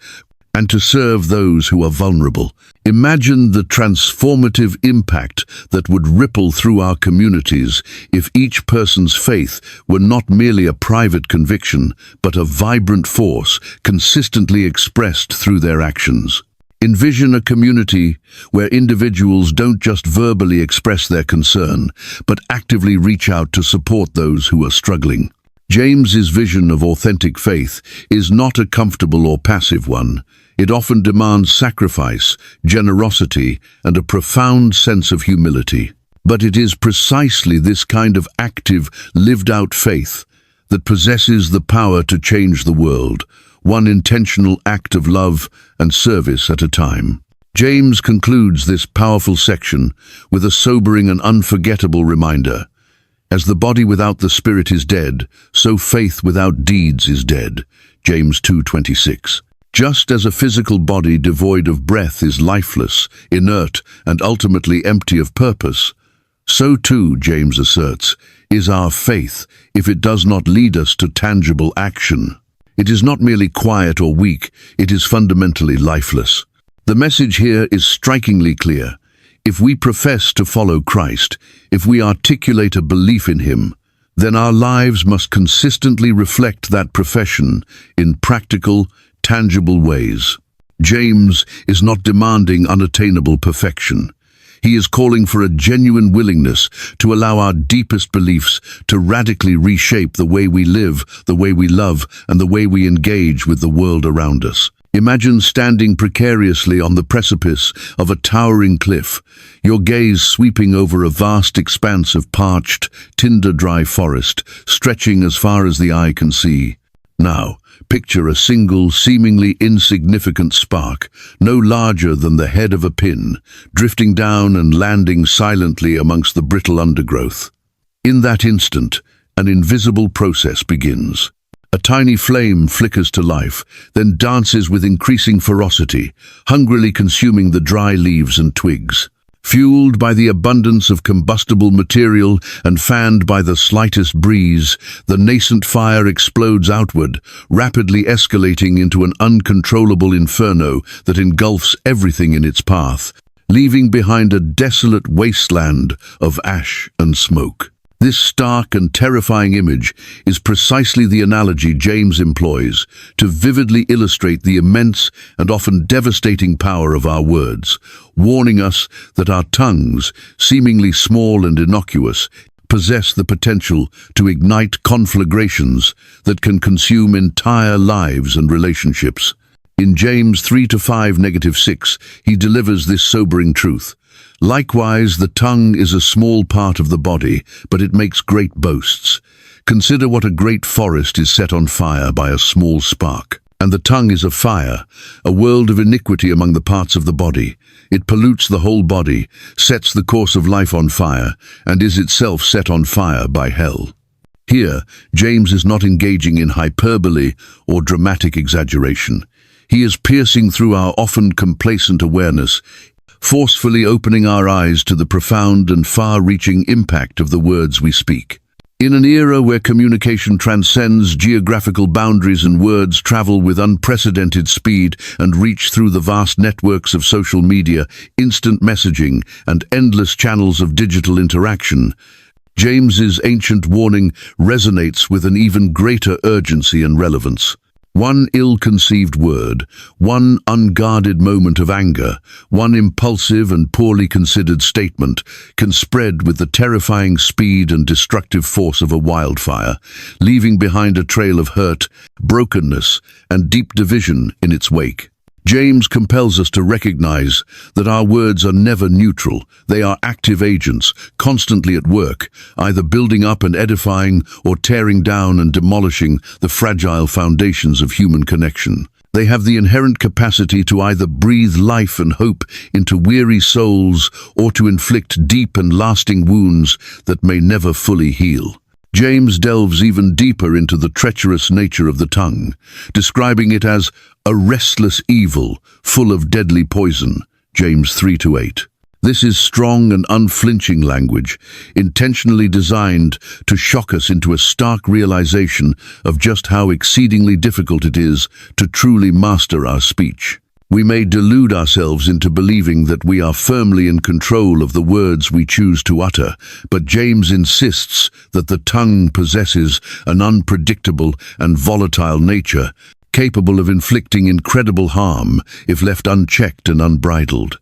and to serve those who are vulnerable. Imagine the transformative impact that would ripple through our communities if each person's faith were not merely a private conviction, but a vibrant force consistently expressed through their actions. Envision a community where individuals don't just verbally express their concern, but actively reach out to support those who are struggling. James's vision of authentic faith is not a comfortable or passive one. It often demands sacrifice, generosity, and a profound sense of humility. But it is precisely this kind of active, lived-out faith that possesses the power to change the world, one intentional act of love and service at a time. James concludes this powerful section with a sobering and unforgettable reminder. As the body without the spirit is dead, so faith without deeds is dead. James 2:26. Just as a physical body devoid of breath is lifeless, inert, and ultimately empty of purpose, so too, James asserts, is our faith if it does not lead us to tangible action. It is not merely quiet or weak, it is fundamentally lifeless. The message here is strikingly clear. If we profess to follow Christ, if we articulate a belief in Him, then our lives must consistently reflect that profession in practical, tangible ways. James is not demanding unattainable perfection. He is calling for a genuine willingness to allow our deepest beliefs to radically reshape the way we live, the way we love, and the way we engage with the world around us. Imagine standing precariously on the precipice of a towering cliff, your gaze sweeping over a vast expanse of parched, tinder-dry forest, stretching as far as the eye can see. Now, picture a single, seemingly insignificant spark, no larger than the head of a pin, drifting down and landing silently amongst the brittle undergrowth. In that instant, an invisible process begins. A tiny flame flickers to life, then dances with increasing ferocity, hungrily consuming the dry leaves and twigs. Fueled by the abundance of combustible material and fanned by the slightest breeze, the nascent fire explodes outward, rapidly escalating into an uncontrollable inferno that engulfs everything in its path, leaving behind a desolate wasteland of ash and smoke. This stark and terrifying image is precisely the analogy James employs to vividly illustrate the immense and often devastating power of our words, warning us that our tongues, seemingly small and innocuous, possess the potential to ignite conflagrations that can consume entire lives and relationships. In James 3:5-6, he delivers this sobering truth. Likewise, the tongue is a small part of the body, but it makes great boasts. Consider what a great forest is set on fire by a small spark. And the tongue is a fire, a world of iniquity among the parts of the body. It pollutes the whole body, sets the course of life on fire, and is itself set on fire by hell. Here, James is not engaging in hyperbole or dramatic exaggeration. He is piercing through our often complacent awareness, forcefully opening our eyes to the profound and far-reaching impact of the words we speak. In an era where communication transcends geographical boundaries and words travel with unprecedented speed and reach through the vast networks of social media, instant messaging, and endless channels of digital interaction, James's ancient warning resonates with an even greater urgency and relevance. One ill-conceived word, one unguarded moment of anger, one impulsive and poorly considered statement can spread with the terrifying speed and destructive force of a wildfire, leaving behind a trail of hurt, brokenness, and deep division in its wake. James compels us to recognize that our words are never neutral. They are active agents, constantly at work, either building up and edifying or tearing down and demolishing the fragile foundations of human connection. They have the inherent capacity to either breathe life and hope into weary souls or to inflict deep and lasting wounds that may never fully heal. James delves even deeper into the treacherous nature of the tongue, describing it as a restless evil, full of deadly poison. James 3-8. This is strong and unflinching language, intentionally designed to shock us into a stark realization of just how exceedingly difficult it is to truly master our speech. We may delude ourselves into believing that we are firmly in control of the words we choose to utter, but James insists that the tongue possesses an unpredictable and volatile nature, capable of inflicting incredible harm if left unchecked and unbridled.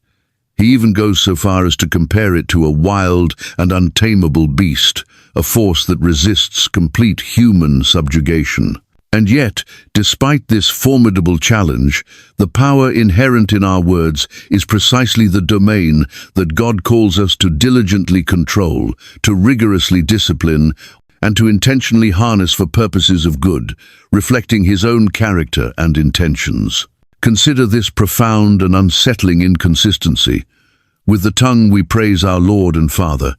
He even goes so far as to compare it to a wild and untamable beast, a force that resists complete human subjugation. And yet, despite this formidable challenge, the power inherent in our words is precisely the domain that God calls us to diligently control, to rigorously discipline, and to intentionally harness for purposes of good, reflecting His own character and intentions. Consider this profound and unsettling inconsistency. With the tongue we praise our Lord and Father,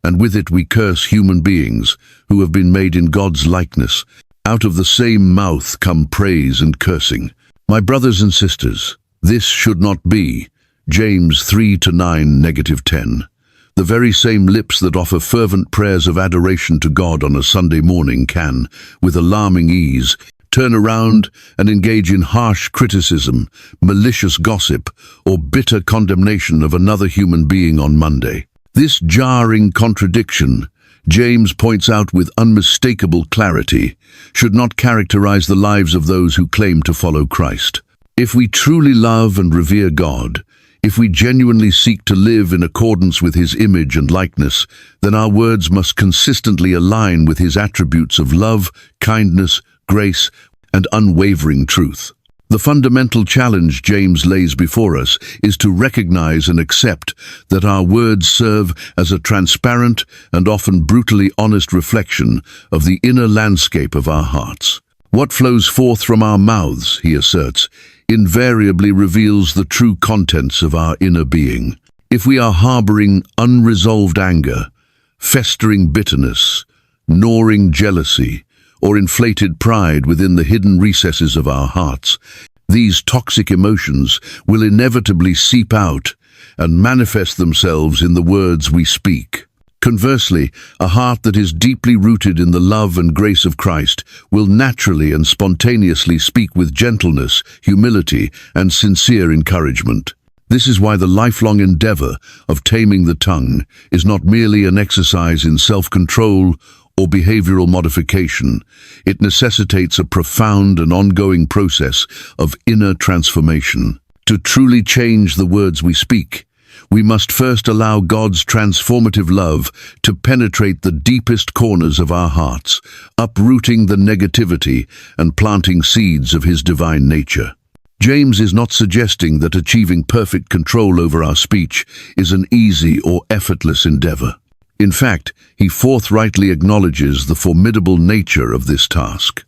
and with it we curse human beings who have been made in God's likeness. Out of the same mouth come praise and cursing. My brothers and sisters, this should not be. James 3-9-10. The very same lips that offer fervent prayers of adoration to God on a Sunday morning can, with alarming ease, turn around and engage in harsh criticism, malicious gossip, or bitter condemnation of another human being on Monday. This jarring contradiction, James points out with unmistakable clarity, should not characterize the lives of those who claim to follow Christ. If we truly love and revere God, if we genuinely seek to live in accordance with His image and likeness, then our words must consistently align with His attributes of love, kindness, grace, and unwavering truth. The fundamental challenge James lays before us is to recognize and accept that our words serve as a transparent and often brutally honest reflection of the inner landscape of our hearts. What flows forth from our mouths, he asserts, invariably reveals the true contents of our inner being. If we are harboring unresolved anger, festering bitterness, gnawing jealousy, or inflated pride within the hidden recesses of our hearts, these toxic emotions will inevitably seep out and manifest themselves in the words we speak. Conversely, a heart that is deeply rooted in the love and grace of Christ will naturally and spontaneously speak with gentleness, humility, and sincere encouragement. This is why the lifelong endeavor of taming the tongue is not merely an exercise in self-control or behavioral modification. It necessitates a profound and ongoing process of inner transformation. To truly change the words we speak, we must first allow God's transformative love to penetrate the deepest corners of our hearts, uprooting the negativity and planting seeds of His divine nature. James is not suggesting that achieving perfect control over our speech is an easy or effortless endeavor. In fact, he forthrightly acknowledges the formidable nature of this task.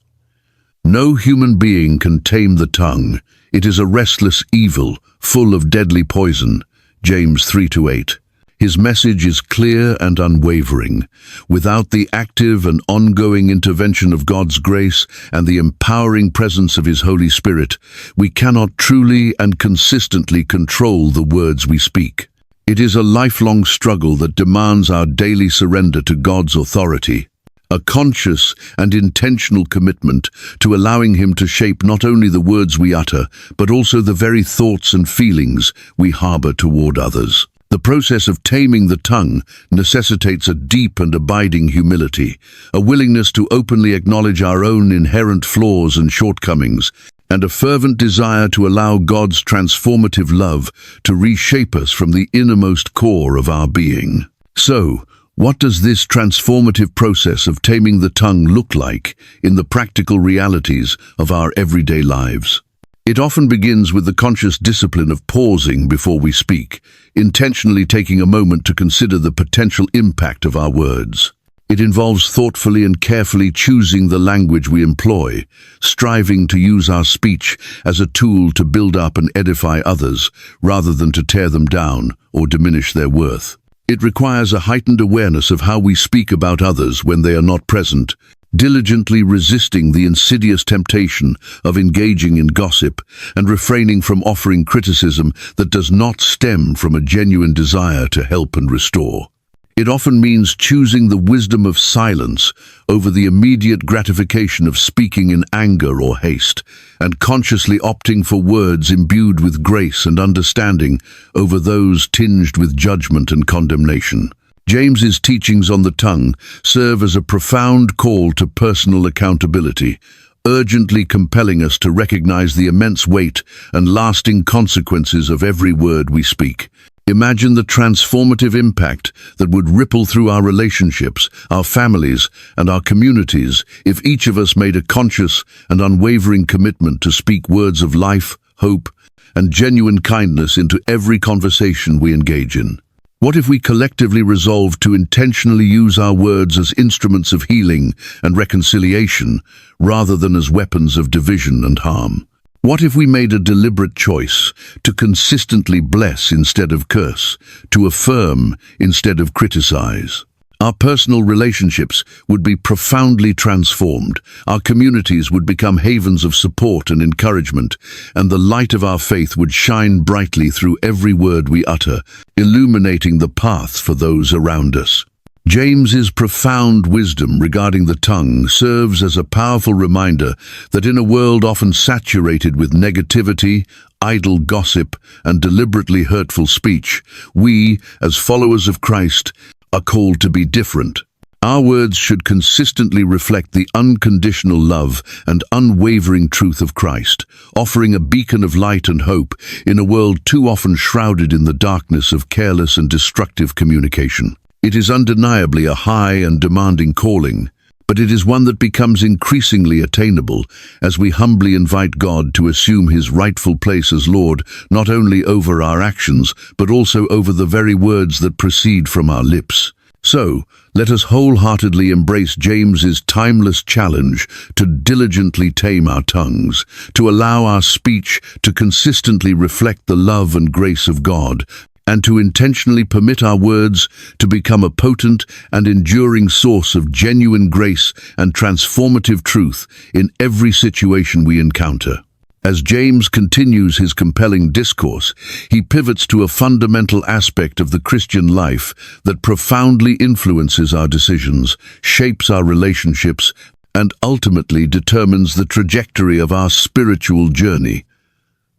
No human being can tame the tongue. It is a restless evil, full of deadly poison. James 3-8. His message is clear and unwavering. Without the active and ongoing intervention of God's grace and the empowering presence of His Holy Spirit, we cannot truly and consistently control the words we speak. It is a lifelong struggle that demands our daily surrender to God's authority, a conscious and intentional commitment to allowing Him to shape not only the words we utter, but also the very thoughts and feelings we harbor toward others. The process of taming the tongue necessitates a deep and abiding humility, a willingness to openly acknowledge our own inherent flaws and shortcomings, and a fervent desire to allow God's transformative love to reshape us from the innermost core of our being. So, what does this transformative process of taming the tongue look like in the practical realities of our everyday lives? It often begins with the conscious discipline of pausing before we speak, intentionally taking a moment to consider the potential impact of our words. It involves thoughtfully and carefully choosing the language we employ, striving to use our speech as a tool to build up and edify others, rather than to tear them down or diminish their worth. It requires a heightened awareness of how we speak about others when they are not present, diligently resisting the insidious temptation of engaging in gossip and refraining from offering criticism that does not stem from a genuine desire to help and restore. It often means choosing the wisdom of silence over the immediate gratification of speaking in anger or haste, and consciously opting for words imbued with grace and understanding over those tinged with judgment and condemnation. James's teachings on the tongue serve as a profound call to personal accountability, urgently compelling us to recognize the immense weight and lasting consequences of every word we speak. Imagine the transformative impact that would ripple through our relationships, our families, and our communities if each of us made a conscious and unwavering commitment to speak words of life, hope, and genuine kindness into every conversation we engage in. What if we collectively resolved to intentionally use our words as instruments of healing and reconciliation, rather than as weapons of division and harm? What if we made a deliberate choice to consistently bless instead of curse, to affirm instead of criticize? Our personal relationships would be profoundly transformed, our communities would become havens of support and encouragement, and the light of our faith would shine brightly through every word we utter, illuminating the path for those around us. James's profound wisdom regarding the tongue serves as a powerful reminder that in a world often saturated with negativity, idle gossip, and deliberately hurtful speech, we, as followers of Christ, are called to be different. Our words should consistently reflect the unconditional love and unwavering truth of Christ, offering a beacon of light and hope in a world too often shrouded in the darkness of careless and destructive communication. It is undeniably a high and demanding calling, but it is one that becomes increasingly attainable as we humbly invite God to assume his rightful place as Lord, not only over our actions, but also over the very words that proceed from our lips. So, let us wholeheartedly embrace James's timeless challenge to diligently tame our tongues, to allow our speech to consistently reflect the love and grace of God, and to intentionally permit our words to become a potent and enduring source of genuine grace and transformative truth in every situation we encounter. As James continues his compelling discourse, he pivots to a fundamental aspect of the Christian life that profoundly influences our decisions, shapes our relationships, and ultimately determines the trajectory of our spiritual journey: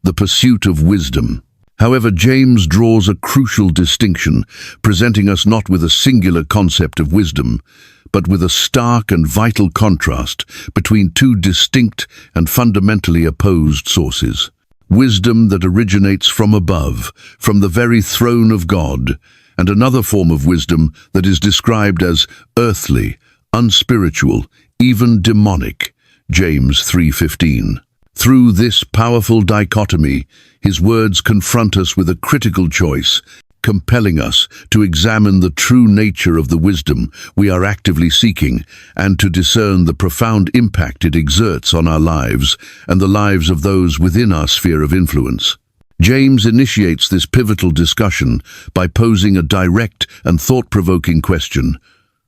the pursuit of wisdom. However, James draws a crucial distinction, presenting us not with a singular concept of wisdom, but with a stark and vital contrast between two distinct and fundamentally opposed sources. Wisdom that originates from above, from the very throne of God, and another form of wisdom that is described as earthly, unspiritual, even demonic. James 3:15. Through this powerful dichotomy, his words confront us with a critical choice, compelling us to examine the true nature of the wisdom we are actively seeking and to discern the profound impact it exerts on our lives and the lives of those within our sphere of influence. James initiates this pivotal discussion by posing a direct and thought-provoking question: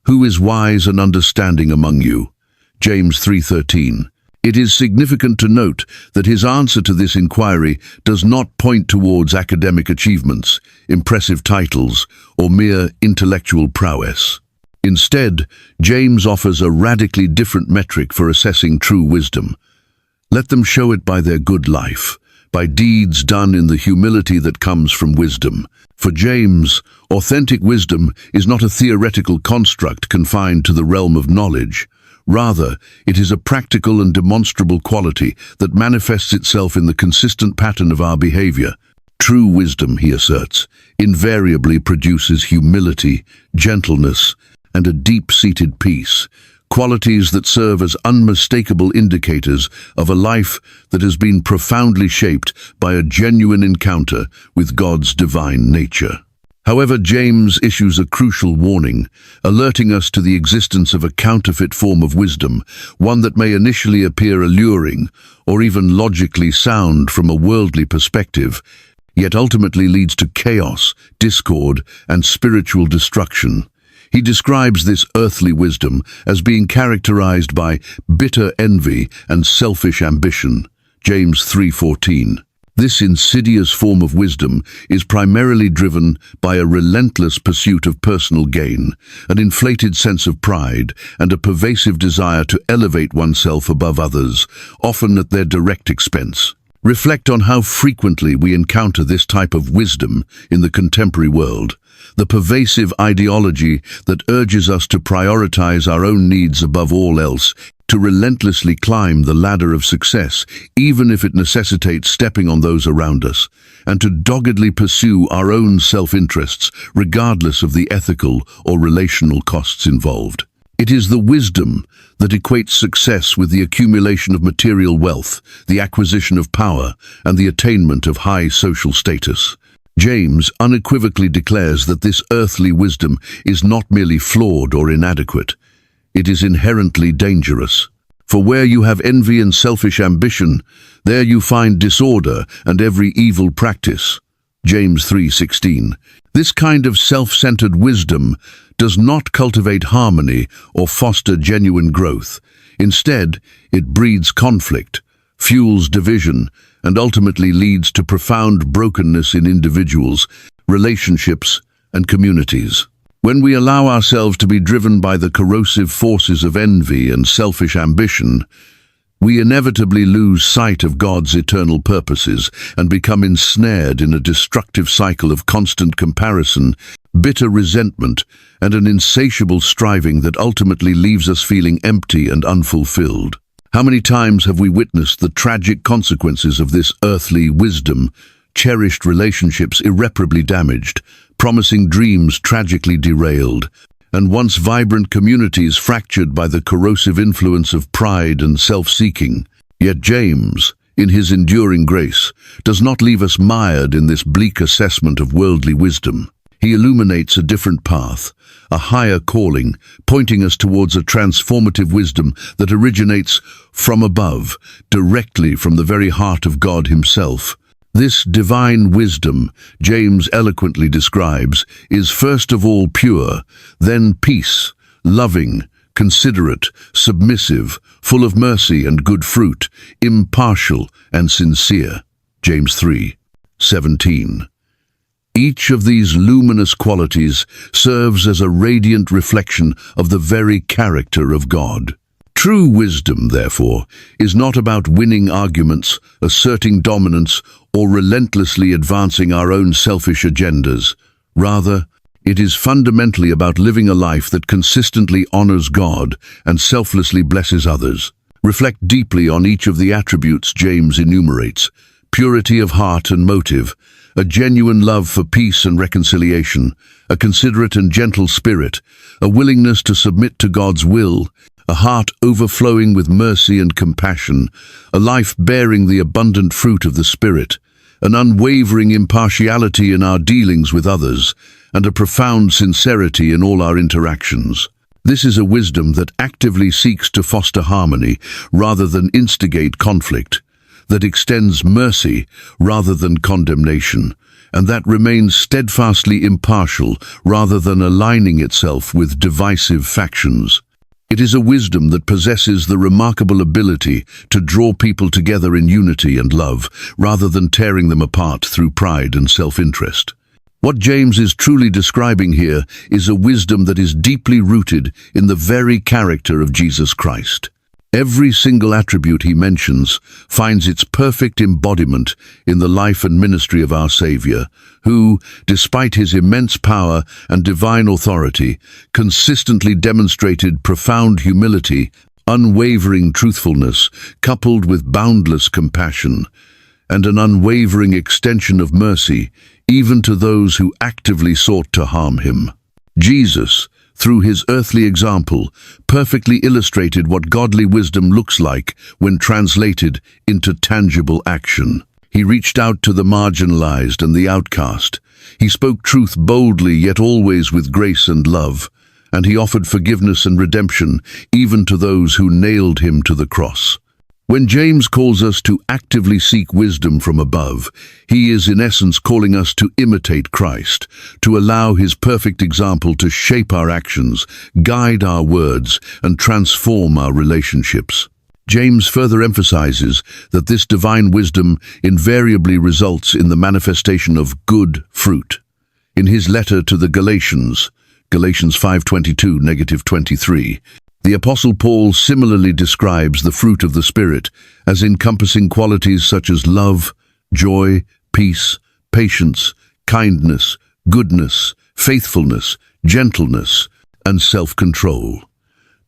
who is wise and understanding among you? James 3:13. It is significant to note that his answer to this inquiry does not point towards academic achievements, impressive titles, or mere intellectual prowess. Instead, James offers a radically different metric for assessing true wisdom. Let them show it by their good life, by deeds done in the humility that comes from wisdom. For James, authentic wisdom is not a theoretical construct confined to the realm of knowledge. Rather, it is a practical and demonstrable quality that manifests itself in the consistent pattern of our behavior. True wisdom, he asserts, invariably produces humility, gentleness, and a deep-seated peace, qualities that serve as unmistakable indicators of a life that has been profoundly shaped by a genuine encounter with God's divine nature. However, James issues a crucial warning, alerting us to the existence of a counterfeit form of wisdom, one that may initially appear alluring or even logically sound from a worldly perspective, yet ultimately leads to chaos, discord, and spiritual destruction. He describes this earthly wisdom as being characterized by bitter envy and selfish ambition. James 3:14. This insidious form of wisdom is primarily driven by a relentless pursuit of personal gain, an inflated sense of pride, and a pervasive desire to elevate oneself above others, often at their direct expense. Reflect on how frequently we encounter this type of wisdom in the contemporary world. The pervasive ideology that urges us to prioritize our own needs above all else, to relentlessly climb the ladder of success, even if it necessitates stepping on those around us, and to doggedly pursue our own self-interests, regardless of the ethical or relational costs involved. It is the wisdom that equates success with the accumulation of material wealth, the acquisition of power, and the attainment of high social status. James unequivocally declares that this earthly wisdom is not merely flawed or inadequate. It is inherently dangerous. For where you have envy and selfish ambition, there you find disorder and every evil practice. James 3:16. This kind of self-centered wisdom does not cultivate harmony or foster genuine growth. Instead, it breeds conflict, fuels division, and ultimately leads to profound brokenness in individuals, relationships, and communities. When we allow ourselves to be driven by the corrosive forces of envy and selfish ambition, we inevitably lose sight of God's eternal purposes and become ensnared in a destructive cycle of constant comparison, bitter resentment, and an insatiable striving that ultimately leaves us feeling empty and unfulfilled. How many times have we witnessed the tragic consequences of this earthly wisdom? Cherished relationships irreparably damaged, promising dreams tragically derailed, and once vibrant communities fractured by the corrosive influence of pride and self-seeking. Yet James, in his enduring grace, does not leave us mired in this bleak assessment of worldly wisdom. He illuminates a different path, a higher calling, pointing us towards a transformative wisdom that originates from above, directly from the very heart of God himself. This divine wisdom, James eloquently describes, is first of all pure, then peace, loving, considerate, submissive, full of mercy and good fruit, impartial and sincere. James 3:17. Each of these luminous qualities serves as a radiant reflection of the very character of God. True wisdom, therefore, is not about winning arguments, asserting dominance, or relentlessly advancing our own selfish agendas. Rather, it is fundamentally about living a life that consistently honors God and selflessly blesses others. Reflect deeply on each of the attributes James enumerates: purity of heart and motive, a genuine love for peace and reconciliation, a considerate and gentle spirit, a willingness to submit to God's will, a heart overflowing with mercy and compassion, a life bearing the abundant fruit of the Spirit, an unwavering impartiality in our dealings with others, and a profound sincerity in all our interactions. This is a wisdom that actively seeks to foster harmony rather than instigate conflict, that extends mercy rather than condemnation, and that remains steadfastly impartial rather than aligning itself with divisive factions. It is a wisdom that possesses the remarkable ability to draw people together in unity and love, rather than tearing them apart through pride and self-interest. What James is truly describing here is a wisdom that is deeply rooted in the very character of Jesus Christ. Every single attribute he mentions finds its perfect embodiment in the life and ministry of our Savior, who, despite his immense power and divine authority, consistently demonstrated profound humility, unwavering truthfulness, coupled with boundless compassion, and an unwavering extension of mercy, even to those who actively sought to harm him. Jesus, through his earthly example, perfectly illustrated what godly wisdom looks like when translated into tangible action. He reached out to the marginalized and the outcast. He spoke truth boldly, yet always with grace and love, and he offered forgiveness and redemption even to those who nailed him to the cross. When James calls us to actively seek wisdom from above, he is in essence calling us to imitate Christ, to allow his perfect example to shape our actions, guide our words, and transform our relationships. James further emphasizes that this divine wisdom invariably results in the manifestation of good fruit. In his letter to the Galatians, Galatians 5:22-23, the Apostle Paul similarly describes the fruit of the Spirit as encompassing qualities such as love, joy, peace, patience, kindness, goodness, faithfulness, gentleness, and self-control.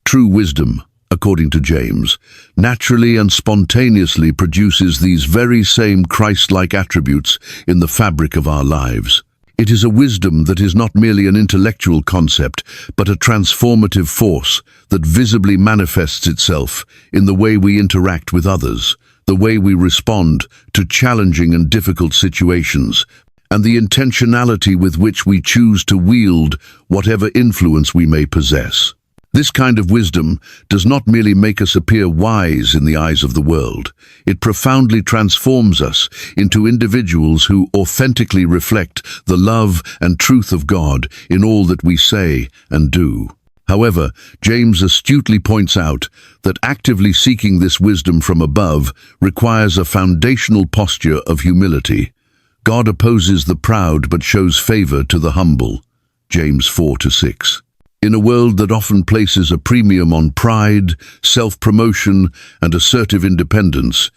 True wisdom, according to James, naturally and spontaneously produces these very same Christ-like attributes in the fabric of our lives. It is a wisdom that is not merely an intellectual concept, but a transformative force that visibly manifests itself in the way we interact with others, the way we respond to challenging and difficult situations, and the intentionality with which we choose to wield whatever influence we may possess. This kind of wisdom does not merely make us appear wise in the eyes of the world. It profoundly transforms us into individuals who authentically reflect the love and truth of God in all that we say and do. However, James astutely points out that actively seeking this wisdom from above requires a foundational posture of humility. God opposes the proud but shows favor to the humble. James 4:6. In a world that often places a premium on pride, self-promotion, and assertive independence,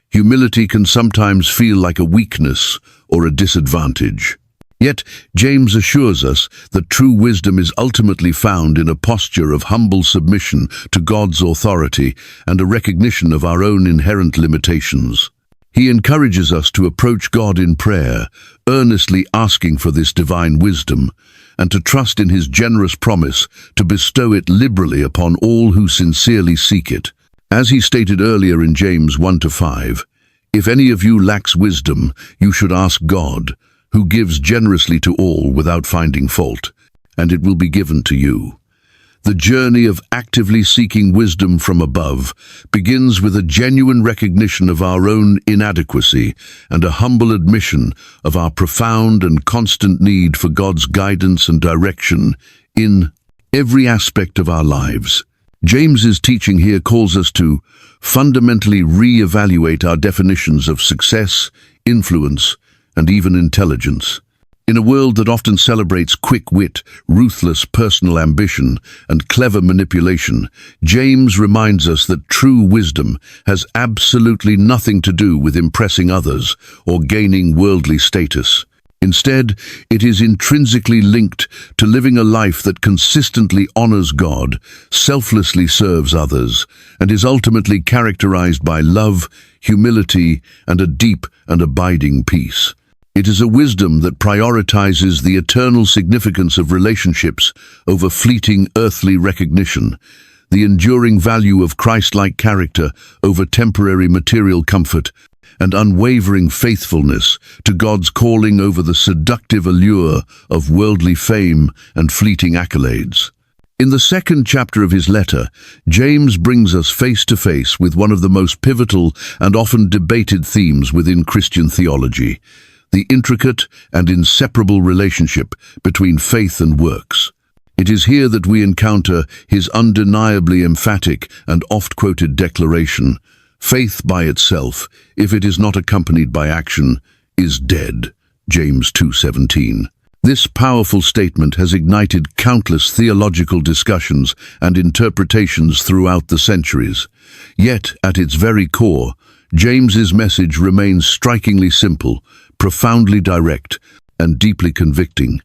humility can sometimes feel like a weakness or a disadvantage. Yet, James assures us that true wisdom is ultimately found in a posture of humble submission to God's authority and a recognition of our own inherent limitations. He encourages us to approach God in prayer, earnestly asking for this divine wisdom, and to trust in his generous promise to bestow it liberally upon all who sincerely seek it. As he stated earlier in James 1-5, "If any of you lacks wisdom, you should ask God, who gives generously to all without finding fault, and it will be given to you." The journey of actively seeking wisdom from above begins with a genuine recognition of our own inadequacy and a humble admission of our profound and constant need for God's guidance and direction in every aspect of our lives. James's teaching here calls us to fundamentally re-evaluate our definitions of success, influence, and even intelligence. In a world that often celebrates quick wit, ruthless personal ambition, and clever manipulation, James reminds us that true wisdom has absolutely nothing to do with impressing others or gaining worldly status. Instead, it is intrinsically linked to living a life that consistently honors God, selflessly serves others, and is ultimately characterized by love, humility, and a deep and abiding peace. It is a wisdom that prioritizes the eternal significance of relationships over fleeting earthly recognition, the enduring value of Christ-like character over temporary material comfort, and unwavering faithfulness to God's calling over the seductive allure of worldly fame and fleeting accolades. In the second chapter of his letter, James brings us face to face with one of the most pivotal and often debated themes within Christian theology: the intricate and inseparable relationship between faith and works. It is here that we encounter his undeniably emphatic and oft-quoted declaration, "Faith by itself, if it is not accompanied by action, is dead." James 2:17. This powerful statement has ignited countless theological discussions and interpretations throughout the centuries. Yet, at its very core, James's message remains strikingly simple, profoundly direct, and deeply convicting.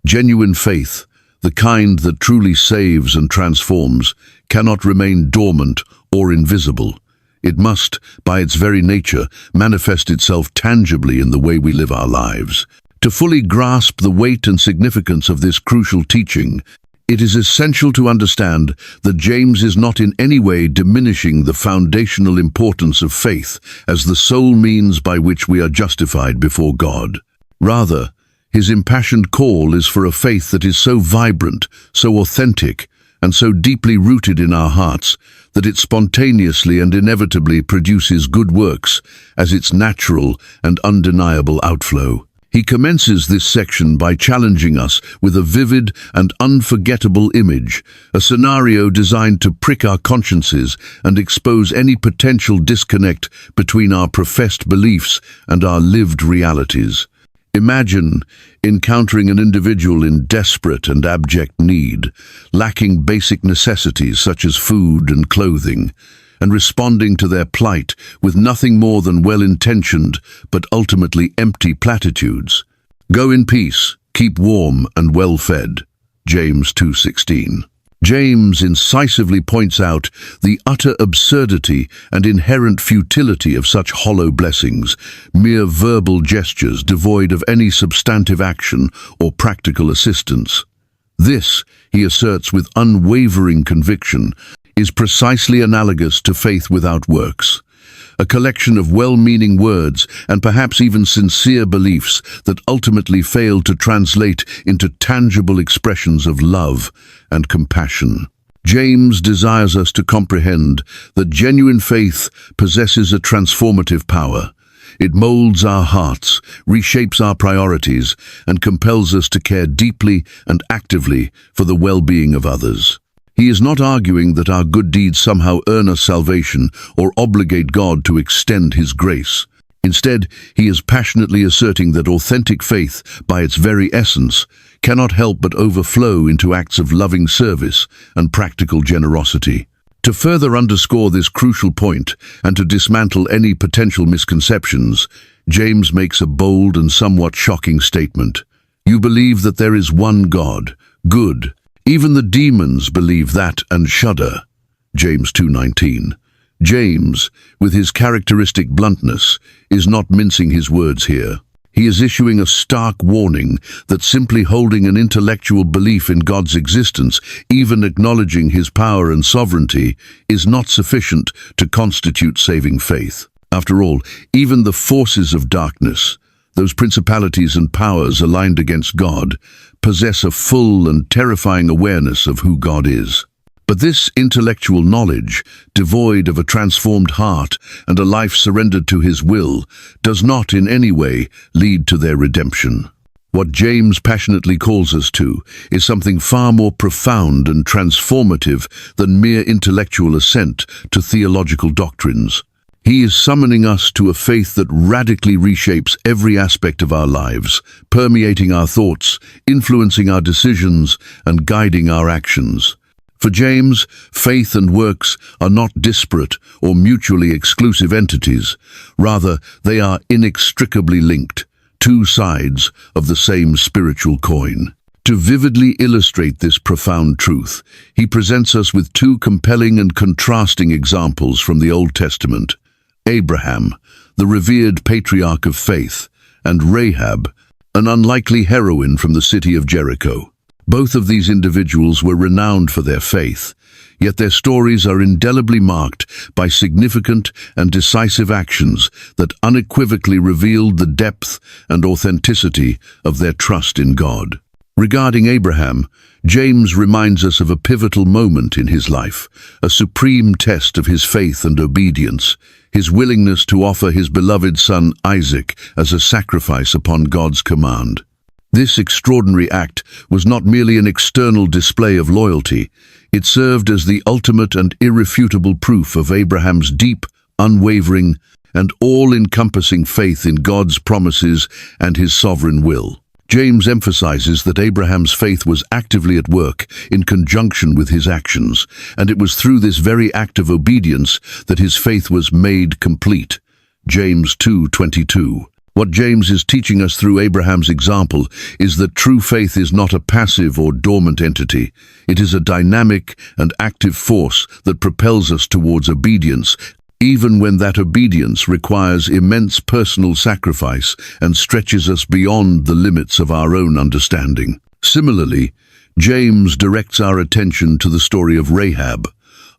Genuine faith, the kind that truly saves and transforms, cannot remain dormant or invisible. It must, by its very nature, manifest itself tangibly in the way we live our lives. To fully grasp the weight and significance of this crucial teaching, it is essential to understand that James is not in any way diminishing the foundational importance of faith as the sole means by which we are justified before God. Rather, his impassioned call is for a faith that is so vibrant, so authentic, and so deeply rooted in our hearts that it spontaneously and inevitably produces good works as its natural and undeniable outflow. He commences this section by challenging us with a vivid and unforgettable image, a scenario designed to prick our consciences and expose any potential disconnect between our professed beliefs and our lived realities. Imagine encountering an individual in desperate and abject need, lacking basic necessities such as food and clothing, and responding to their plight with nothing more than well-intentioned but ultimately empty platitudes. Go in peace, keep warm and well-fed. James 2:16. James incisively points out the utter absurdity and inherent futility of such hollow blessings, mere verbal gestures devoid of any substantive action or practical assistance. This, he asserts with unwavering conviction, is precisely analogous to faith without works, a collection of well-meaning words and perhaps even sincere beliefs that ultimately fail to translate into tangible expressions of love and compassion. James desires us to comprehend that genuine faith possesses a transformative power. It molds our hearts, reshapes our priorities, and compels us to care deeply and actively for the well-being of others. He is not arguing that our good deeds somehow earn us salvation or obligate God to extend His grace. Instead, he is passionately asserting that authentic faith, by its very essence, cannot help but overflow into acts of loving service and practical generosity. To further underscore this crucial point and to dismantle any potential misconceptions, James makes a bold and somewhat shocking statement. You believe that there is one God, good. Even the demons believe that and shudder. James 2:19. James, with his characteristic bluntness, is not mincing his words here. He is issuing a stark warning that simply holding an intellectual belief in God's existence, even acknowledging His power and sovereignty, is not sufficient to constitute saving faith. After all, even the forces of darkness, those principalities and powers aligned against God, possess a full and terrifying awareness of who God is. But this intellectual knowledge, devoid of a transformed heart and a life surrendered to His will, does not in any way lead to their redemption. What James passionately calls us to is something far more profound and transformative than mere intellectual assent to theological doctrines. He is summoning us to a faith that radically reshapes every aspect of our lives, permeating our thoughts, influencing our decisions, and guiding our actions. For James, faith and works are not disparate or mutually exclusive entities. Rather, they are inextricably linked, two sides of the same spiritual coin. To vividly illustrate this profound truth, he presents us with two compelling and contrasting examples from the Old Testament: Abraham, the revered patriarch of faith, and Rahab, an unlikely heroine from the city of Jericho. Both of these individuals were renowned for their faith, yet their stories are indelibly marked by significant and decisive actions that unequivocally revealed the depth and authenticity of their trust in God. Regarding Abraham, James reminds us of a pivotal moment in his life, a supreme test of his faith and obedience, his willingness to offer his beloved son Isaac as a sacrifice upon God's command. This extraordinary act was not merely an external display of loyalty. It served as the ultimate and irrefutable proof of Abraham's deep, unwavering, and all-encompassing faith in God's promises and His sovereign will. James emphasizes that Abraham's faith was actively at work in conjunction with his actions, and it was through this very act of obedience that his faith was made complete. James 2:22. What James is teaching us through Abraham's example is that true faith is not a passive or dormant entity. It is a dynamic and active force that propels us towards obedience, even when that obedience requires immense personal sacrifice and stretches us beyond the limits of our own understanding. Similarly, James directs our attention to the story of Rahab,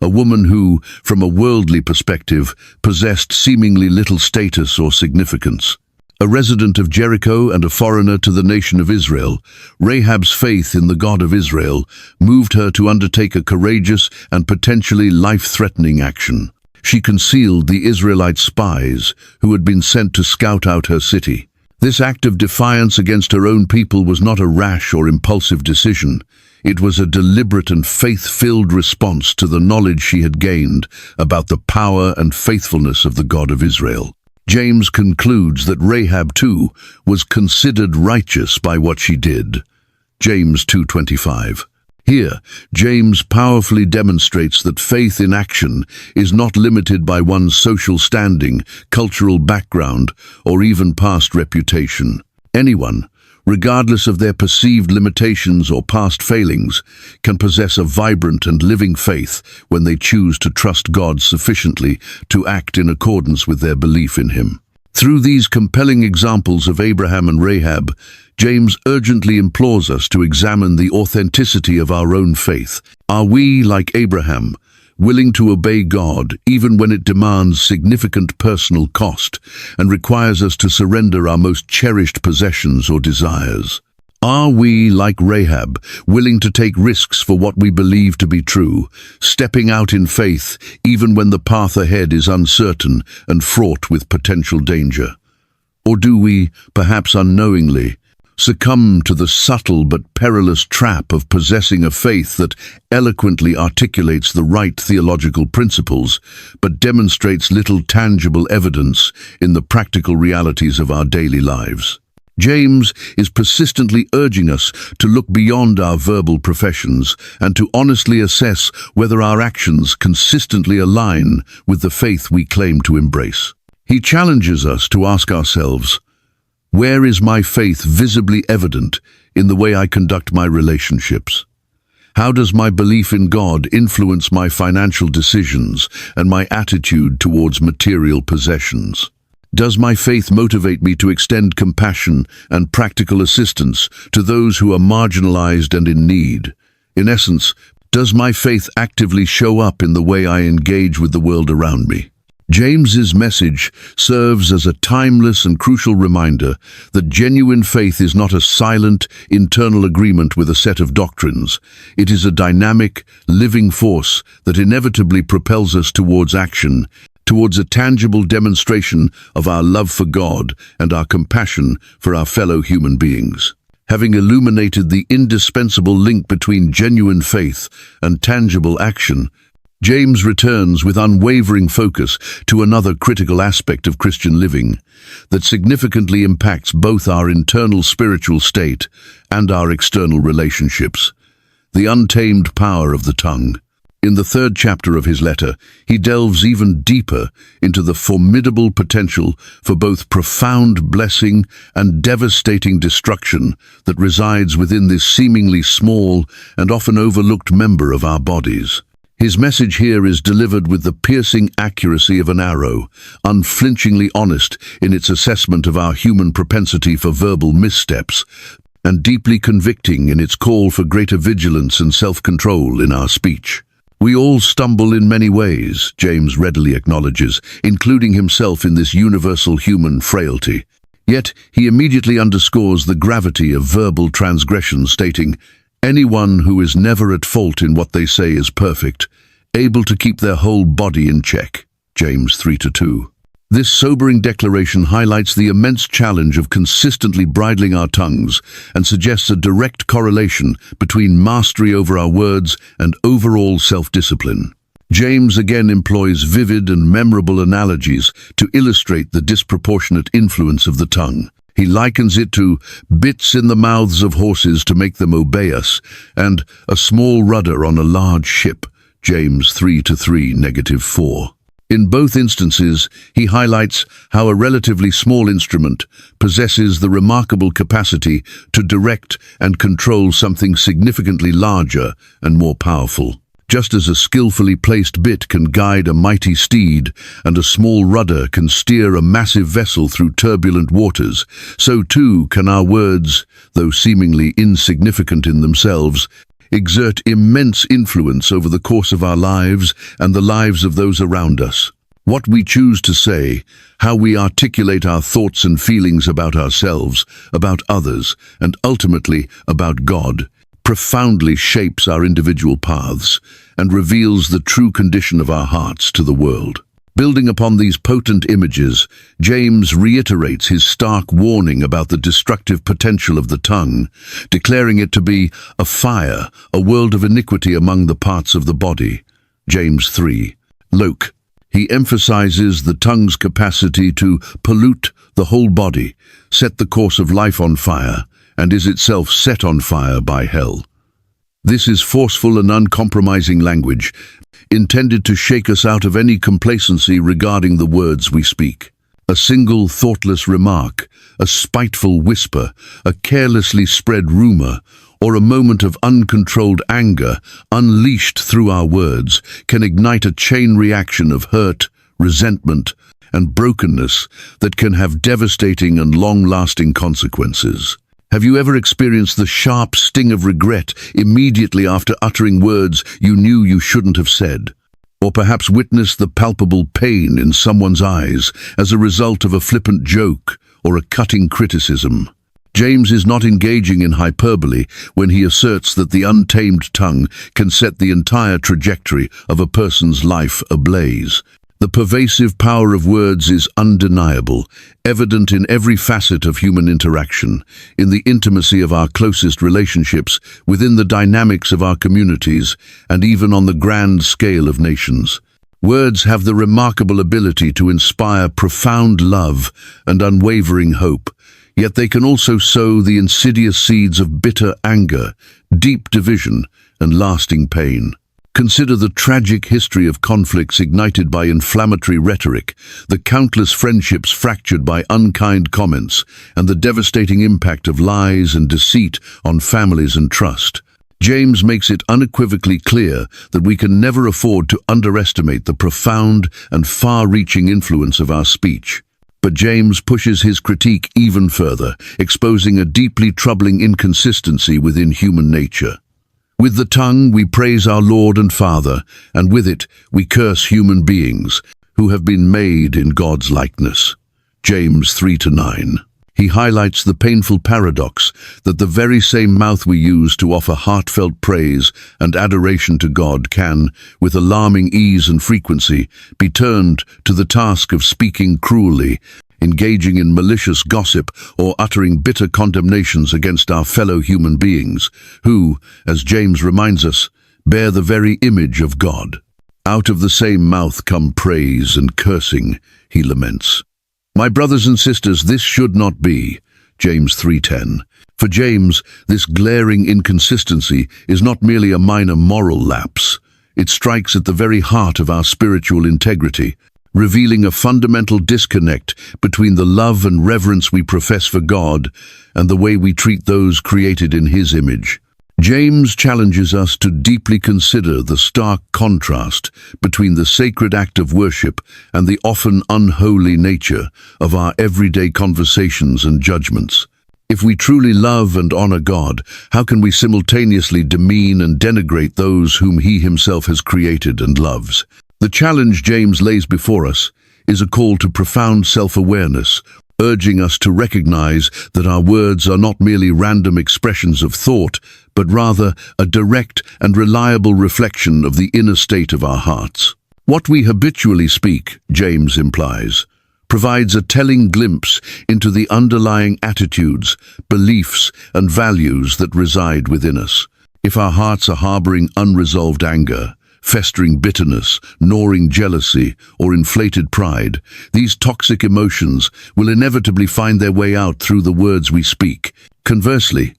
a woman who, from a worldly perspective, possessed seemingly little status or significance. A resident of Jericho and a foreigner to the nation of Israel, Rahab's faith in the God of Israel moved her to undertake a courageous and potentially life-threatening action. She concealed the Israelite spies who had been sent to scout out her city. This act of defiance against her own people was not a rash or impulsive decision. It was a deliberate and faith-filled response to the knowledge she had gained about the power and faithfulness of the God of Israel. James concludes that Rahab, too, was considered righteous by what she did. James 2:25. Here, James powerfully demonstrates that faith in action is not limited by one's social standing, cultural background, or even past reputation. Anyone, regardless of their perceived limitations or past failings, can possess a vibrant and living faith when they choose to trust God sufficiently to act in accordance with their belief in Him. Through these compelling examples of Abraham and Rahab, James urgently implores us to examine the authenticity of our own faith. Are we, like Abraham, willing to obey God even when it demands significant personal cost and requires us to surrender our most cherished possessions or desires? Are we, like Rahab, willing to take risks for what we believe to be true, stepping out in faith even when the path ahead is uncertain and fraught with potential danger? Or do we, perhaps unknowingly, succumb to the subtle but perilous trap of possessing a faith that eloquently articulates the right theological principles, but demonstrates little tangible evidence in the practical realities of our daily lives? James is persistently urging us to look beyond our verbal professions and to honestly assess whether our actions consistently align with the faith we claim to embrace. He challenges us to ask ourselves, where is my faith visibly evident in the way I conduct my relationships? How does my belief in God influence my financial decisions and my attitude towards material possessions? Does my faith motivate me to extend compassion and practical assistance to those who are marginalized and in need? In essence, does my faith actively show up in the way I engage with the world around me? James's message serves as a timeless and crucial reminder that genuine faith is not a silent, internal agreement with a set of doctrines. It is a dynamic, living force that inevitably propels us towards action, towards a tangible demonstration of our love for God and our compassion for our fellow human beings. Having illuminated the indispensable link between genuine faith and tangible action, James returns with unwavering focus to another critical aspect of Christian living that significantly impacts both our internal spiritual state and our external relationships: the untamed power of the tongue. In the 3rd chapter of his letter, he delves even deeper into the formidable potential for both profound blessing and devastating destruction that resides within this seemingly small and often overlooked member of our bodies. His message here is delivered with the piercing accuracy of an arrow, unflinchingly honest in its assessment of our human propensity for verbal missteps, and deeply convicting in its call for greater vigilance and self-control in our speech. We all stumble in many ways, James readily acknowledges, including himself in this universal human frailty. Yet he immediately underscores the gravity of verbal transgression, stating, "Anyone who is never at fault in what they say is perfect, able to keep their whole body in check." James 3:2. This sobering declaration highlights the immense challenge of consistently bridling our tongues and suggests a direct correlation between mastery over our words and overall self-discipline. James again employs vivid and memorable analogies to illustrate the disproportionate influence of the tongue. He likens it to bits in the mouths of horses to make them obey us, and a small rudder on a large ship, James 3:3-4. In both instances, he highlights how a relatively small instrument possesses the remarkable capacity to direct and control something significantly larger and more powerful. Just as a skillfully placed bit can guide a mighty steed and a small rudder can steer a massive vessel through turbulent waters, so too can our words, though seemingly insignificant in themselves, exert immense influence over the course of our lives and the lives of those around us. What we choose to say, how we articulate our thoughts and feelings about ourselves, about others, and ultimately about God, profoundly shapes our individual paths and reveals the true condition of our hearts to the world. Building upon these potent images, James reiterates his stark warning about the destructive potential of the tongue, declaring it to be a fire, a world of iniquity among the parts of the body. James 3. Loke. He emphasizes the tongue's capacity to pollute the whole body, set the course of life on fire, and is itself set on fire by hell. This is forceful and uncompromising language, intended to shake us out of any complacency regarding the words we speak. A single thoughtless remark, a spiteful whisper, a carelessly spread rumor, or a moment of uncontrolled anger unleashed through our words can ignite a chain reaction of hurt, resentment, and brokenness that can have devastating and long-lasting consequences. Have you ever experienced the sharp sting of regret immediately after uttering words you knew you shouldn't have said? Or perhaps witnessed the palpable pain in someone's eyes as a result of a flippant joke or a cutting criticism? James is not engaging in hyperbole when he asserts that the untamed tongue can set the entire trajectory of a person's life ablaze. The pervasive power of words is undeniable, evident in every facet of human interaction, in the intimacy of our closest relationships, within the dynamics of our communities, and even on the grand scale of nations. Words have the remarkable ability to inspire profound love and unwavering hope, yet they can also sow the insidious seeds of bitter anger, deep division, and lasting pain. Consider the tragic history of conflicts ignited by inflammatory rhetoric, the countless friendships fractured by unkind comments, and the devastating impact of lies and deceit on families and trust. James makes it unequivocally clear that we can never afford to underestimate the profound and far-reaching influence of our speech. But James pushes his critique even further, exposing a deeply troubling inconsistency within human nature. With the tongue we praise our Lord and Father, and with it we curse human beings who have been made in God's likeness. James 3-9. He highlights the painful paradox that the very same mouth we use to offer heartfelt praise and adoration to God can, with alarming ease and frequency, be turned to the task of speaking cruelly, engaging in malicious gossip, or uttering bitter condemnations against our fellow human beings, who, as James reminds us, bear the very image of God. Out of the same mouth come praise and cursing, he laments. My brothers and sisters, this should not be. James 3:10. For James, this glaring inconsistency is not merely a minor moral lapse. It strikes at the very heart of our spiritual integrity, revealing a fundamental disconnect between the love and reverence we profess for God and the way we treat those created in His image. James challenges us to deeply consider the stark contrast between the sacred act of worship and the often unholy nature of our everyday conversations and judgments. If we truly love and honor God, how can we simultaneously demean and denigrate those whom He Himself has created and loves? The challenge James lays before us is a call to profound self-awareness, urging us to recognize that our words are not merely random expressions of thought, but rather a direct and reliable reflection of the inner state of our hearts. What we habitually speak, James implies, provides a telling glimpse into the underlying attitudes, beliefs, and values that reside within us. If our hearts are harboring unresolved anger, festering bitterness, gnawing jealousy, or inflated pride, these toxic emotions will inevitably find their way out through the words we speak. Conversely,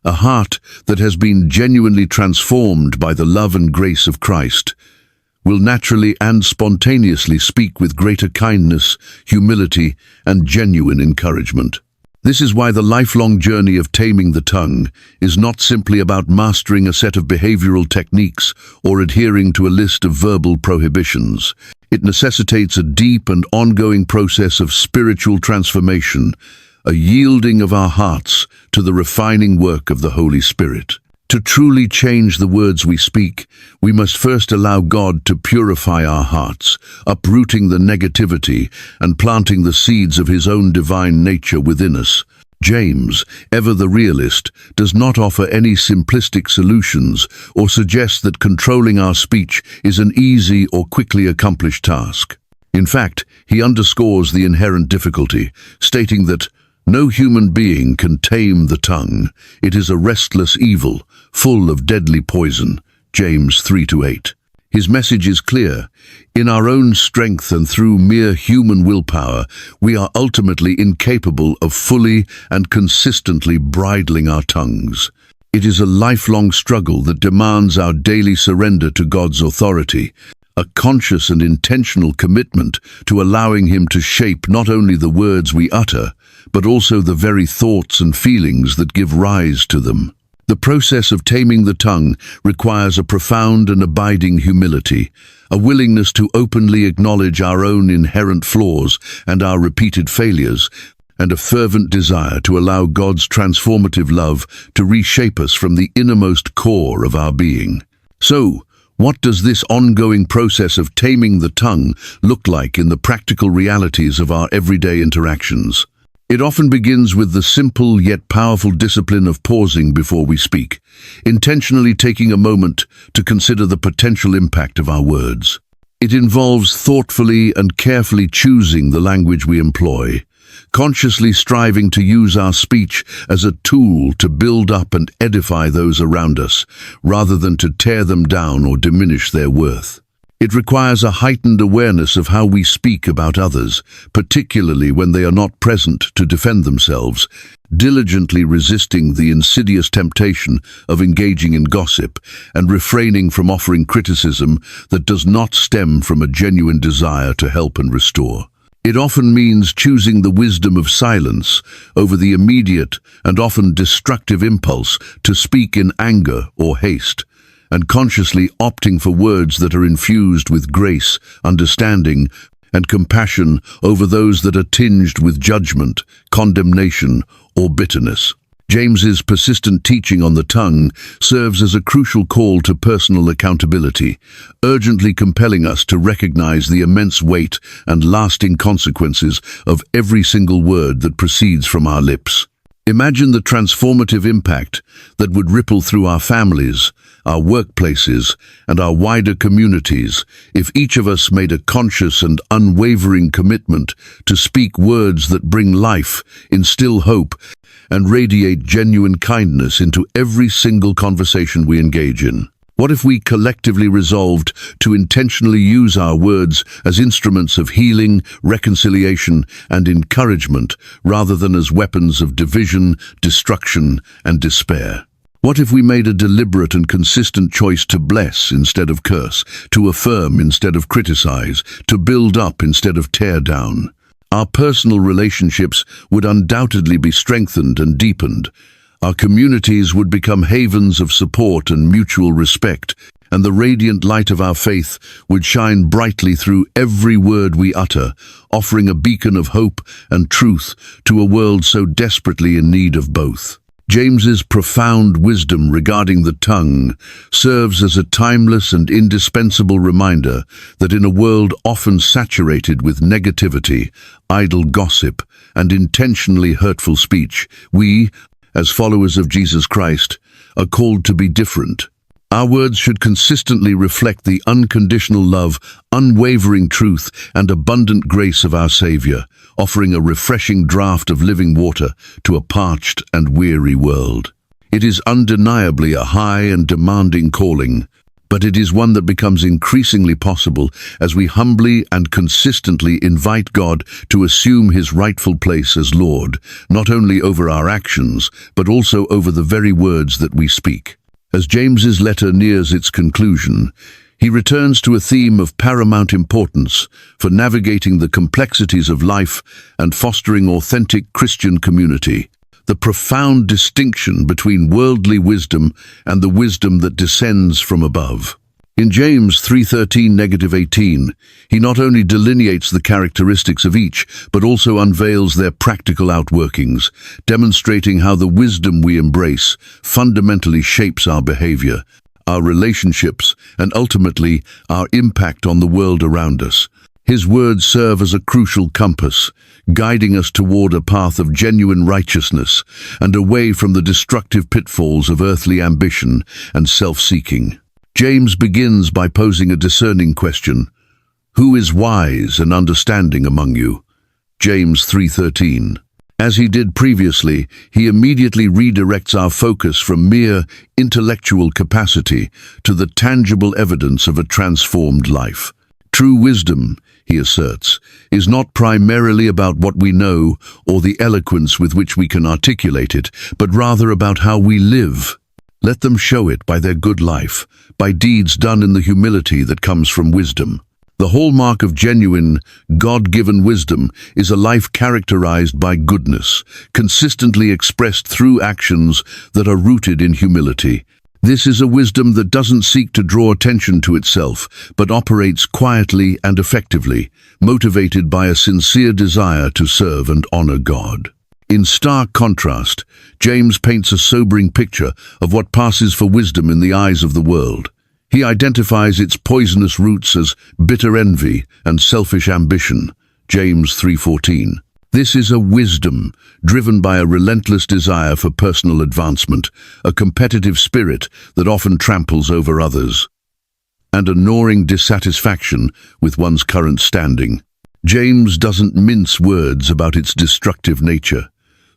a heart that has been genuinely transformed by the love and grace of Christ will naturally and spontaneously speak with greater kindness, humility, and genuine encouragement. This is why the lifelong journey of taming the tongue is not simply about mastering a set of behavioral techniques or adhering to a list of verbal prohibitions. It necessitates a deep and ongoing process of spiritual transformation, a yielding of our hearts to the refining work of the Holy Spirit. To truly change the words we speak, we must first allow God to purify our hearts, uprooting the negativity and planting the seeds of His own divine nature within us. James, ever the realist, does not offer any simplistic solutions or suggest that controlling our speech is an easy or quickly accomplished task. In fact, he underscores the inherent difficulty, stating that no human being can tame the tongue. It is a restless evil, full of deadly poison. James 3-8. His message is clear. In our own strength and through mere human willpower, we are ultimately incapable of fully and consistently bridling our tongues. It is a lifelong struggle that demands our daily surrender to God's authority, a conscious and intentional commitment to allowing Him to shape not only the words we utter, but also the very thoughts and feelings that give rise to them. The process of taming the tongue requires a profound and abiding humility, a willingness to openly acknowledge our own inherent flaws and our repeated failures, and a fervent desire to allow God's transformative love to reshape us from the innermost core of our being. So, what does this ongoing process of taming the tongue look like in the practical realities of our everyday interactions? It often begins with the simple yet powerful discipline of pausing before we speak, intentionally taking a moment to consider the potential impact of our words. It involves thoughtfully and carefully choosing the language we employ, consciously striving to use our speech as a tool to build up and edify those around us, rather than to tear them down or diminish their worth. It requires a heightened awareness of how we speak about others, particularly when they are not present to defend themselves, diligently resisting the insidious temptation of engaging in gossip and refraining from offering criticism that does not stem from a genuine desire to help and restore. It often means choosing the wisdom of silence over the immediate and often destructive impulse to speak in anger or haste, and consciously opting for words that are infused with grace, understanding, and compassion over those that are tinged with judgment, condemnation, or bitterness. James's persistent teaching on the tongue serves as a crucial call to personal accountability, urgently compelling us to recognize the immense weight and lasting consequences of every single word that proceeds from our lips. Imagine the transformative impact that would ripple through our families, our workplaces, and our wider communities if each of us made a conscious and unwavering commitment to speak words that bring life, instill hope, and radiate genuine kindness into every single conversation we engage in. What if we collectively resolved to intentionally use our words as instruments of healing, reconciliation, and encouragement, rather than as weapons of division, destruction, and despair? What if we made a deliberate and consistent choice to bless instead of curse, to affirm instead of criticize, to build up instead of tear down? Our personal relationships would undoubtedly be strengthened and deepened. Our communities would become havens of support and mutual respect, and the radiant light of our faith would shine brightly through every word we utter, offering a beacon of hope and truth to a world so desperately in need of both. James's profound wisdom regarding the tongue serves as a timeless and indispensable reminder that in a world often saturated with negativity, idle gossip, and intentionally hurtful speech, we, as followers of Jesus Christ, are called to be different. Our words should consistently reflect the unconditional love, unwavering truth, and abundant grace of our Savior, offering a refreshing draught of living water to a parched and weary world. It is undeniably a high and demanding calling, but it is one that becomes increasingly possible as we humbly and consistently invite God to assume His rightful place as Lord, not only over our actions, but also over the very words that we speak. As James's letter nears its conclusion, he returns to a theme of paramount importance for navigating the complexities of life and fostering authentic Christian community: the profound distinction between worldly wisdom and the wisdom that descends from above. In James 3:13-18, he not only delineates the characteristics of each, but also unveils their practical outworkings, demonstrating how the wisdom we embrace fundamentally shapes our behavior, our relationships, and ultimately our impact on the world around us. His words serve as a crucial compass, guiding us toward a path of genuine righteousness and away from the destructive pitfalls of earthly ambition and self-seeking. James begins by posing a discerning question: who is wise and understanding among you? James 3:13. As he did previously, he immediately redirects our focus from mere intellectual capacity to the tangible evidence of a transformed life. True wisdom, he asserts, is not primarily about what we know or the eloquence with which we can articulate it, but rather about how we live. Let them show it by their good life, by deeds done in the humility that comes from wisdom. The hallmark of genuine, God-given wisdom is a life characterized by goodness, consistently expressed through actions that are rooted in humility. This is a wisdom that doesn't seek to draw attention to itself, but operates quietly and effectively, motivated by a sincere desire to serve and honor God. In stark contrast, James paints a sobering picture of what passes for wisdom in the eyes of the world. He identifies its poisonous roots as bitter envy and selfish ambition, James 3:14. This is a wisdom driven by a relentless desire for personal advancement, a competitive spirit that often tramples over others, and a gnawing dissatisfaction with one's current standing. James doesn't mince words about its destructive nature.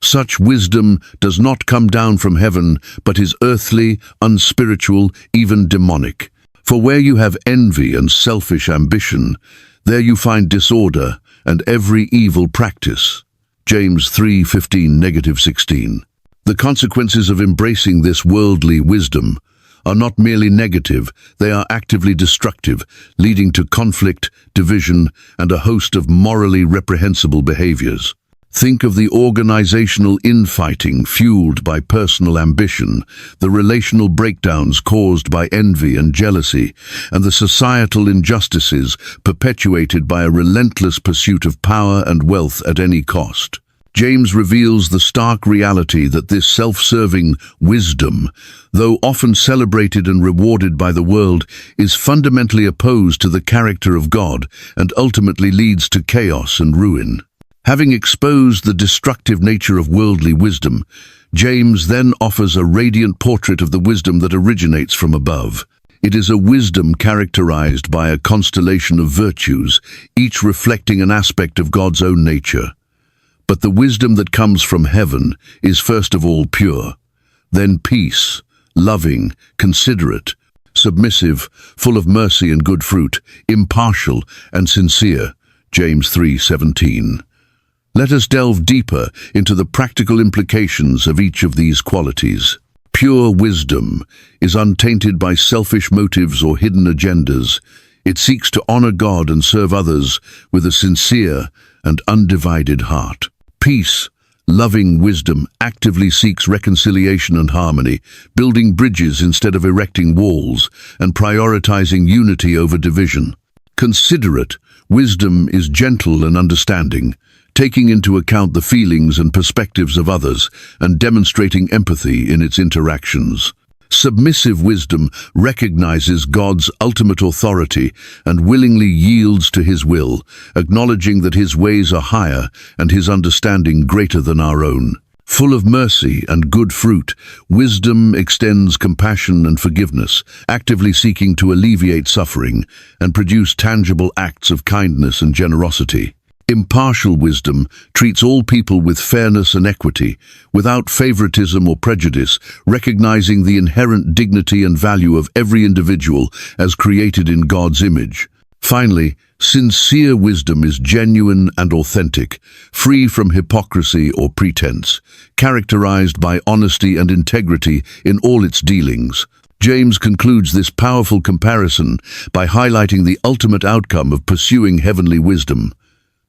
Such wisdom does not come down from heaven, but is earthly, unspiritual, even demonic. For where you have envy and selfish ambition, there you find disorder and every evil practice. James 3:15-16. The consequences of embracing this worldly wisdom are not merely negative, they are actively destructive, leading to conflict, division, and a host of morally reprehensible behaviors. Think of the organizational infighting fueled by personal ambition, the relational breakdowns caused by envy and jealousy, and the societal injustices perpetuated by a relentless pursuit of power and wealth at any cost. James reveals the stark reality that this self-serving wisdom, though often celebrated and rewarded by the world, is fundamentally opposed to the character of God and ultimately leads to chaos and ruin. Having exposed the destructive nature of worldly wisdom, James then offers a radiant portrait of the wisdom that originates from above. It is a wisdom characterized by a constellation of virtues, each reflecting an aspect of God's own nature. But the wisdom that comes from heaven is first of all pure, then peace, loving, considerate, submissive, full of mercy and good fruit, impartial and sincere. James 3:17. Let us delve deeper into the practical implications of each of these qualities. Pure wisdom is untainted by selfish motives or hidden agendas. It seeks to honor God and serve others with a sincere and undivided heart. Peace, loving wisdom actively seeks reconciliation and harmony, building bridges instead of erecting walls, and prioritizing unity over division. Considerate wisdom is gentle and understanding, taking into account the feelings and perspectives of others and demonstrating empathy in its interactions. Submissive wisdom recognizes God's ultimate authority and willingly yields to His will, acknowledging that His ways are higher and His understanding greater than our own. Full of mercy and good fruit, wisdom extends compassion and forgiveness, actively seeking to alleviate suffering and produce tangible acts of kindness and generosity. Impartial wisdom treats all people with fairness and equity, without favoritism or prejudice, recognizing the inherent dignity and value of every individual as created in God's image. Finally, sincere wisdom is genuine and authentic, free from hypocrisy or pretense, characterized by honesty and integrity in all its dealings. James concludes this powerful comparison by highlighting the ultimate outcome of pursuing heavenly wisdom.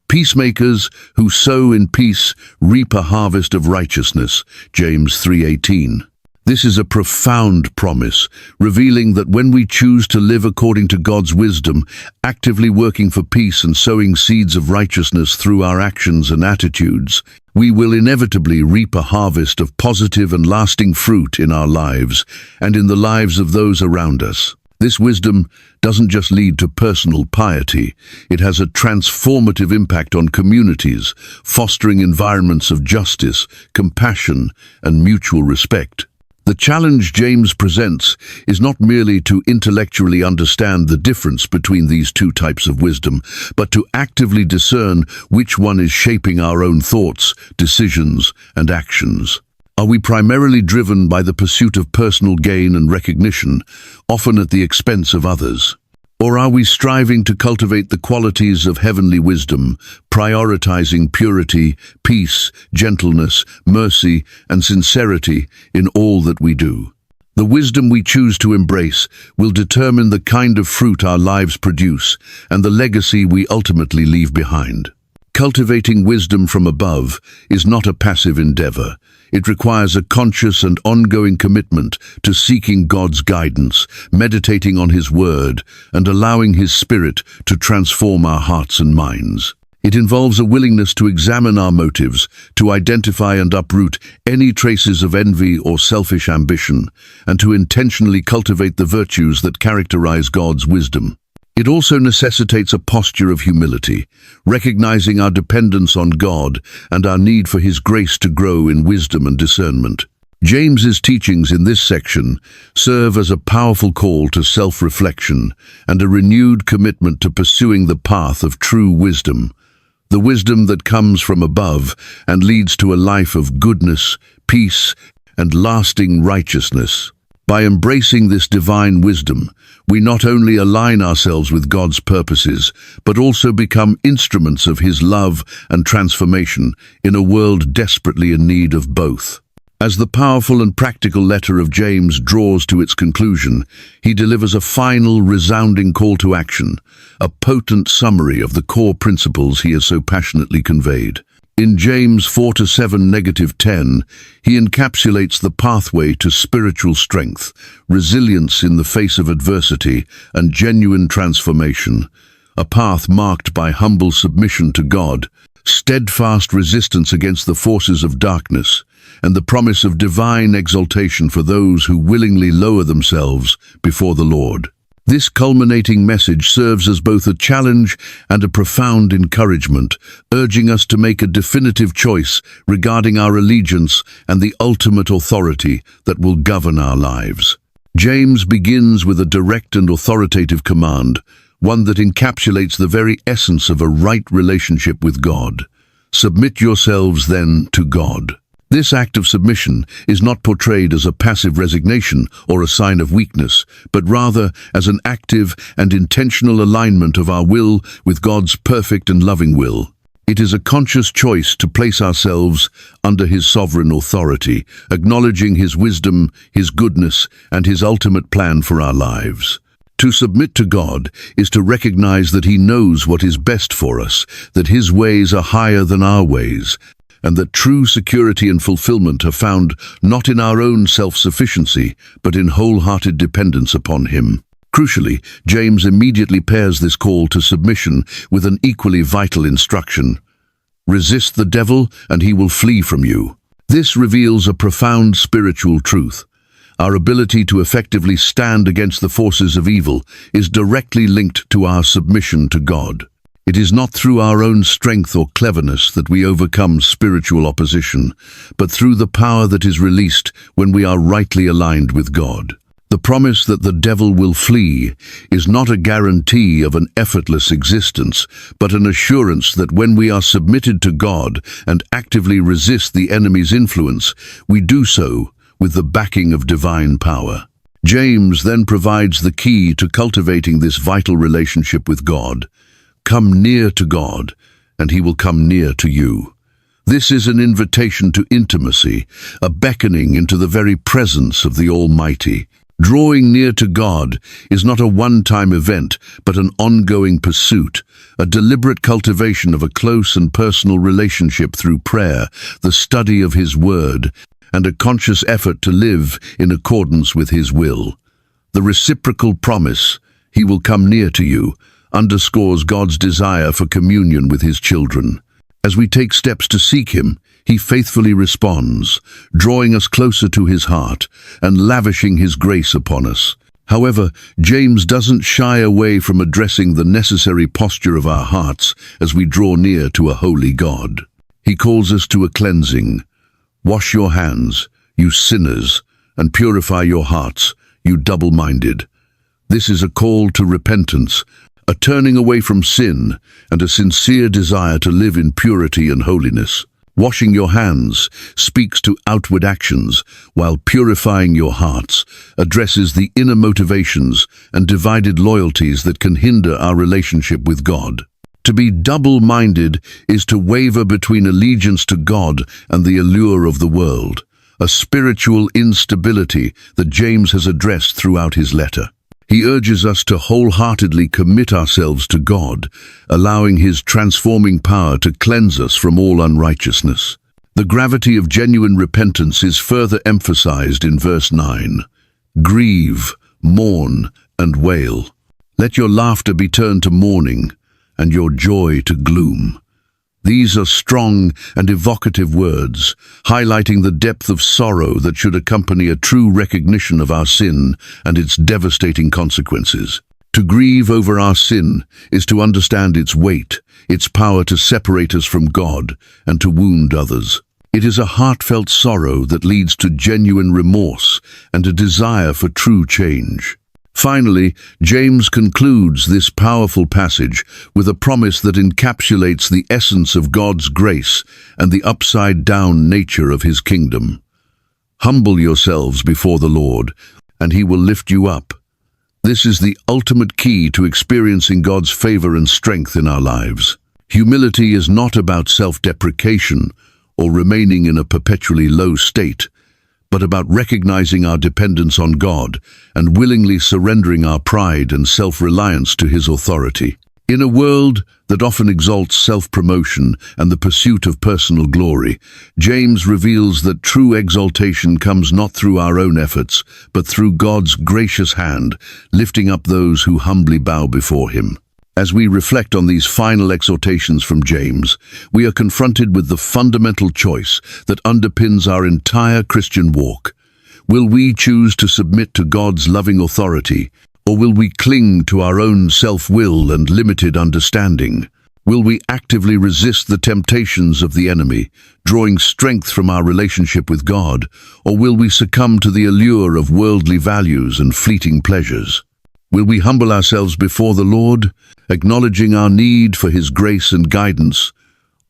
Peacemakers who sow in peace reap a harvest of righteousness, James 3:18. This is a profound promise, revealing that when we choose to live according to God's wisdom, actively working for peace and sowing seeds of righteousness through our actions and attitudes, we will inevitably reap a harvest of positive and lasting fruit in our lives and in the lives of those around us. This wisdom doesn't just lead to personal piety, it has a transformative impact on communities, fostering environments of justice, compassion, and mutual respect. The challenge James presents is not merely to intellectually understand the difference between these two types of wisdom, but to actively discern which one is shaping our own thoughts, decisions, and actions. Are we primarily driven by the pursuit of personal gain and recognition, often at the expense of others? Or are we striving to cultivate the qualities of heavenly wisdom, prioritizing purity, peace, gentleness, mercy, and sincerity in all that we do? The wisdom we choose to embrace will determine the kind of fruit our lives produce and the legacy we ultimately leave behind. Cultivating wisdom from above is not a passive endeavor. It requires a conscious and ongoing commitment to seeking God's guidance, meditating on His Word, and allowing His Spirit to transform our hearts and minds. It involves a willingness to examine our motives, to identify and uproot any traces of envy or selfish ambition, and to intentionally cultivate the virtues that characterize God's wisdom. It also necessitates a posture of humility, recognizing our dependence on God and our need for His grace to grow in wisdom and discernment. James's teachings in this section serve as a powerful call to self-reflection and a renewed commitment to pursuing the path of true wisdom, the wisdom that comes from above and leads to a life of goodness, peace, and lasting righteousness. By embracing this divine wisdom, we not only align ourselves with God's purposes, but also become instruments of His love and transformation in a world desperately in need of both. As the powerful and practical letter of James draws to its conclusion, he delivers a final, resounding call to action, a potent summary of the core principles he has so passionately conveyed. In James 4-7-10, he encapsulates the pathway to spiritual strength, resilience in the face of adversity, and genuine transformation, a path marked by humble submission to God, steadfast resistance against the forces of darkness, and the promise of divine exaltation for those who willingly lower themselves before the Lord. This culminating message serves as both a challenge and a profound encouragement, urging us to make a definitive choice regarding our allegiance and the ultimate authority that will govern our lives. James begins with a direct and authoritative command, one that encapsulates the very essence of a right relationship with God. Submit yourselves then to God. This act of submission is not portrayed as a passive resignation or a sign of weakness, but rather as an active and intentional alignment of our will with God's perfect and loving will. It is a conscious choice to place ourselves under His sovereign authority, acknowledging His wisdom, His goodness, and His ultimate plan for our lives. To submit to God is to recognize that He knows what is best for us, that His ways are higher than our ways, and that true security and fulfillment are found not in our own self-sufficiency, but in wholehearted dependence upon Him. Crucially, James immediately pairs this call to submission with an equally vital instruction: resist the devil, and he will flee from you. This reveals a profound spiritual truth. Our ability to effectively stand against the forces of evil is directly linked to our submission to God. It is not through our own strength or cleverness that we overcome spiritual opposition, but through the power that is released when we are rightly aligned with God. The promise that the devil will flee is not a guarantee of an effortless existence, but an assurance that when we are submitted to God and actively resist the enemy's influence, we do so with the backing of divine power. James then provides the key to cultivating this vital relationship with God. Come near to God, and He will come near to you. This is an invitation to intimacy, a beckoning into the very presence of the Almighty. Drawing near to God is not a one-time event, but an ongoing pursuit, a deliberate cultivation of a close and personal relationship through prayer, the study of His Word, and a conscious effort to live in accordance with His will. The reciprocal promise, He will come near to you, underscores God's desire for communion with His children. As we take steps to seek Him, He faithfully responds, drawing us closer to His heart and lavishing His grace upon us. However, James doesn't shy away from addressing the necessary posture of our hearts as we draw near to a holy God. He calls us to a cleansing. Wash your hands, you sinners, and purify your hearts, you double-minded. This is a call to repentance, a turning away from sin, and a sincere desire to live in purity and holiness. Washing your hands speaks to outward actions, while purifying your hearts addresses the inner motivations and divided loyalties that can hinder our relationship with God. To be double-minded is to waver between allegiance to God and the allure of the world, a spiritual instability that James has addressed throughout his letter. He urges us to wholeheartedly commit ourselves to God, allowing His transforming power to cleanse us from all unrighteousness. The gravity of genuine repentance is further emphasized in verse 9. Grieve, mourn, and wail. Let your laughter be turned to mourning, and your joy to gloom. These are strong and evocative words, highlighting the depth of sorrow that should accompany a true recognition of our sin and its devastating consequences. To grieve over our sin is to understand its weight, its power to separate us from God and to wound others. It is a heartfelt sorrow that leads to genuine remorse and a desire for true change. Finally, James concludes this powerful passage with a promise that encapsulates the essence of God's grace and the upside-down nature of His kingdom. Humble yourselves before the Lord, and He will lift you up. This is the ultimate key to experiencing God's favor and strength in our lives. Humility is not about self-deprecation or remaining in a perpetually low state, but about recognizing our dependence on God and willingly surrendering our pride and self-reliance to His authority. In a world that often exalts self-promotion and the pursuit of personal glory, James reveals that true exaltation comes not through our own efforts, but through God's gracious hand, lifting up those who humbly bow before Him. As we reflect on these final exhortations from James, we are confronted with the fundamental choice that underpins our entire Christian walk. Will we choose to submit to God's loving authority, or will we cling to our own self-will and limited understanding? Will we actively resist the temptations of the enemy, drawing strength from our relationship with God, or will we succumb to the allure of worldly values and fleeting pleasures? Will we humble ourselves before the Lord, acknowledging our need for His grace and guidance,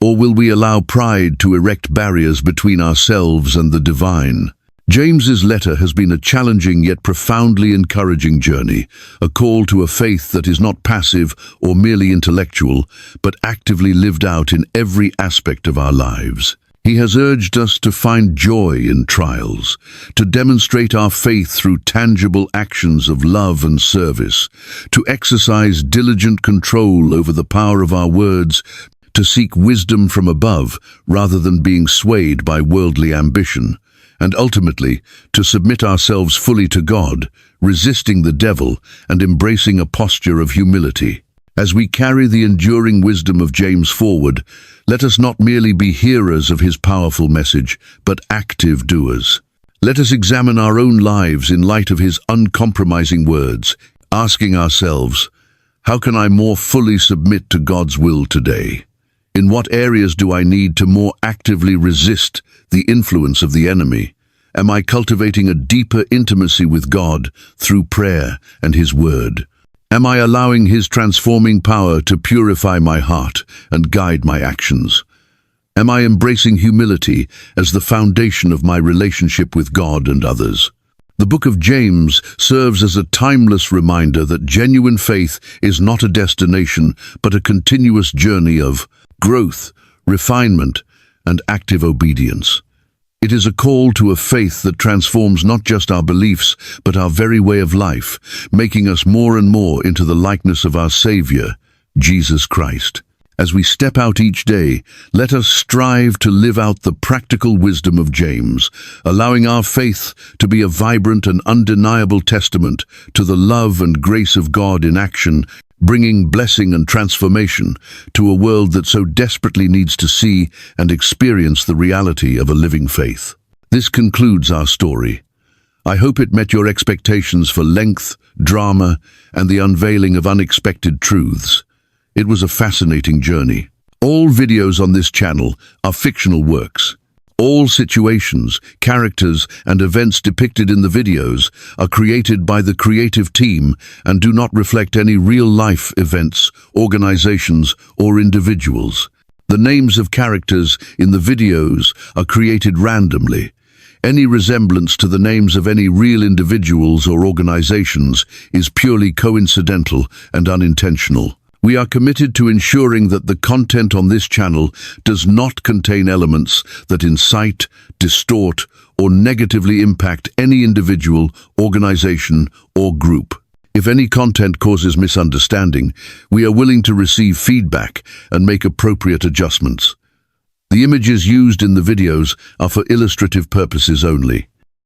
or will we allow pride to erect barriers between ourselves and the divine? James's letter has been a challenging yet profoundly encouraging journey, a call to a faith that is not passive or merely intellectual, but actively lived out in every aspect of our lives. He has urged us to find joy in trials, to demonstrate our faith through tangible actions of love and service, to exercise diligent control over the power of our words, to seek wisdom from above rather than being swayed by worldly ambition, and ultimately to submit ourselves fully to God, resisting the devil and embracing a posture of humility. As we carry the enduring wisdom of James forward, let us not merely be hearers of his powerful message, but active doers. Let us examine our own lives in light of his uncompromising words, asking ourselves, how can I more fully submit to God's will today? In what areas do I need to more actively resist the influence of the enemy? Am I cultivating a deeper intimacy with God through prayer and His Word? Am I allowing His transforming power to purify my heart and guide my actions? Am I embracing humility as the foundation of my relationship with God and others? The book of James serves as a timeless reminder that genuine faith is not a destination, but a continuous journey of growth, refinement, and active obedience. It is a call to a faith that transforms not just our beliefs, but our very way of life, making us more and more into the likeness of our Savior, Jesus Christ. As we step out each day, let us strive to live out the practical wisdom of James, allowing our faith to be a vibrant and undeniable testament to the love and grace of God in action, bringing blessing and transformation to a world that so desperately needs to see and experience the reality of a living faith. This concludes our story. I hope it met your expectations for length, drama, and the unveiling of unexpected truths. It was a fascinating journey. All videos on this channel are fictional works. All situations, characters, and events depicted in the videos are created by the creative team and do not reflect any real-life events, organizations, or individuals. The names of characters in the videos are created randomly. Any resemblance to the names of any real individuals or organizations is purely coincidental and unintentional. We are committed to ensuring that the content on this channel does not contain elements that incite, distort, or negatively impact any individual, organization, or group. If any content causes misunderstanding, we are willing to receive feedback and make appropriate adjustments. The images used in the videos are for illustrative purposes only.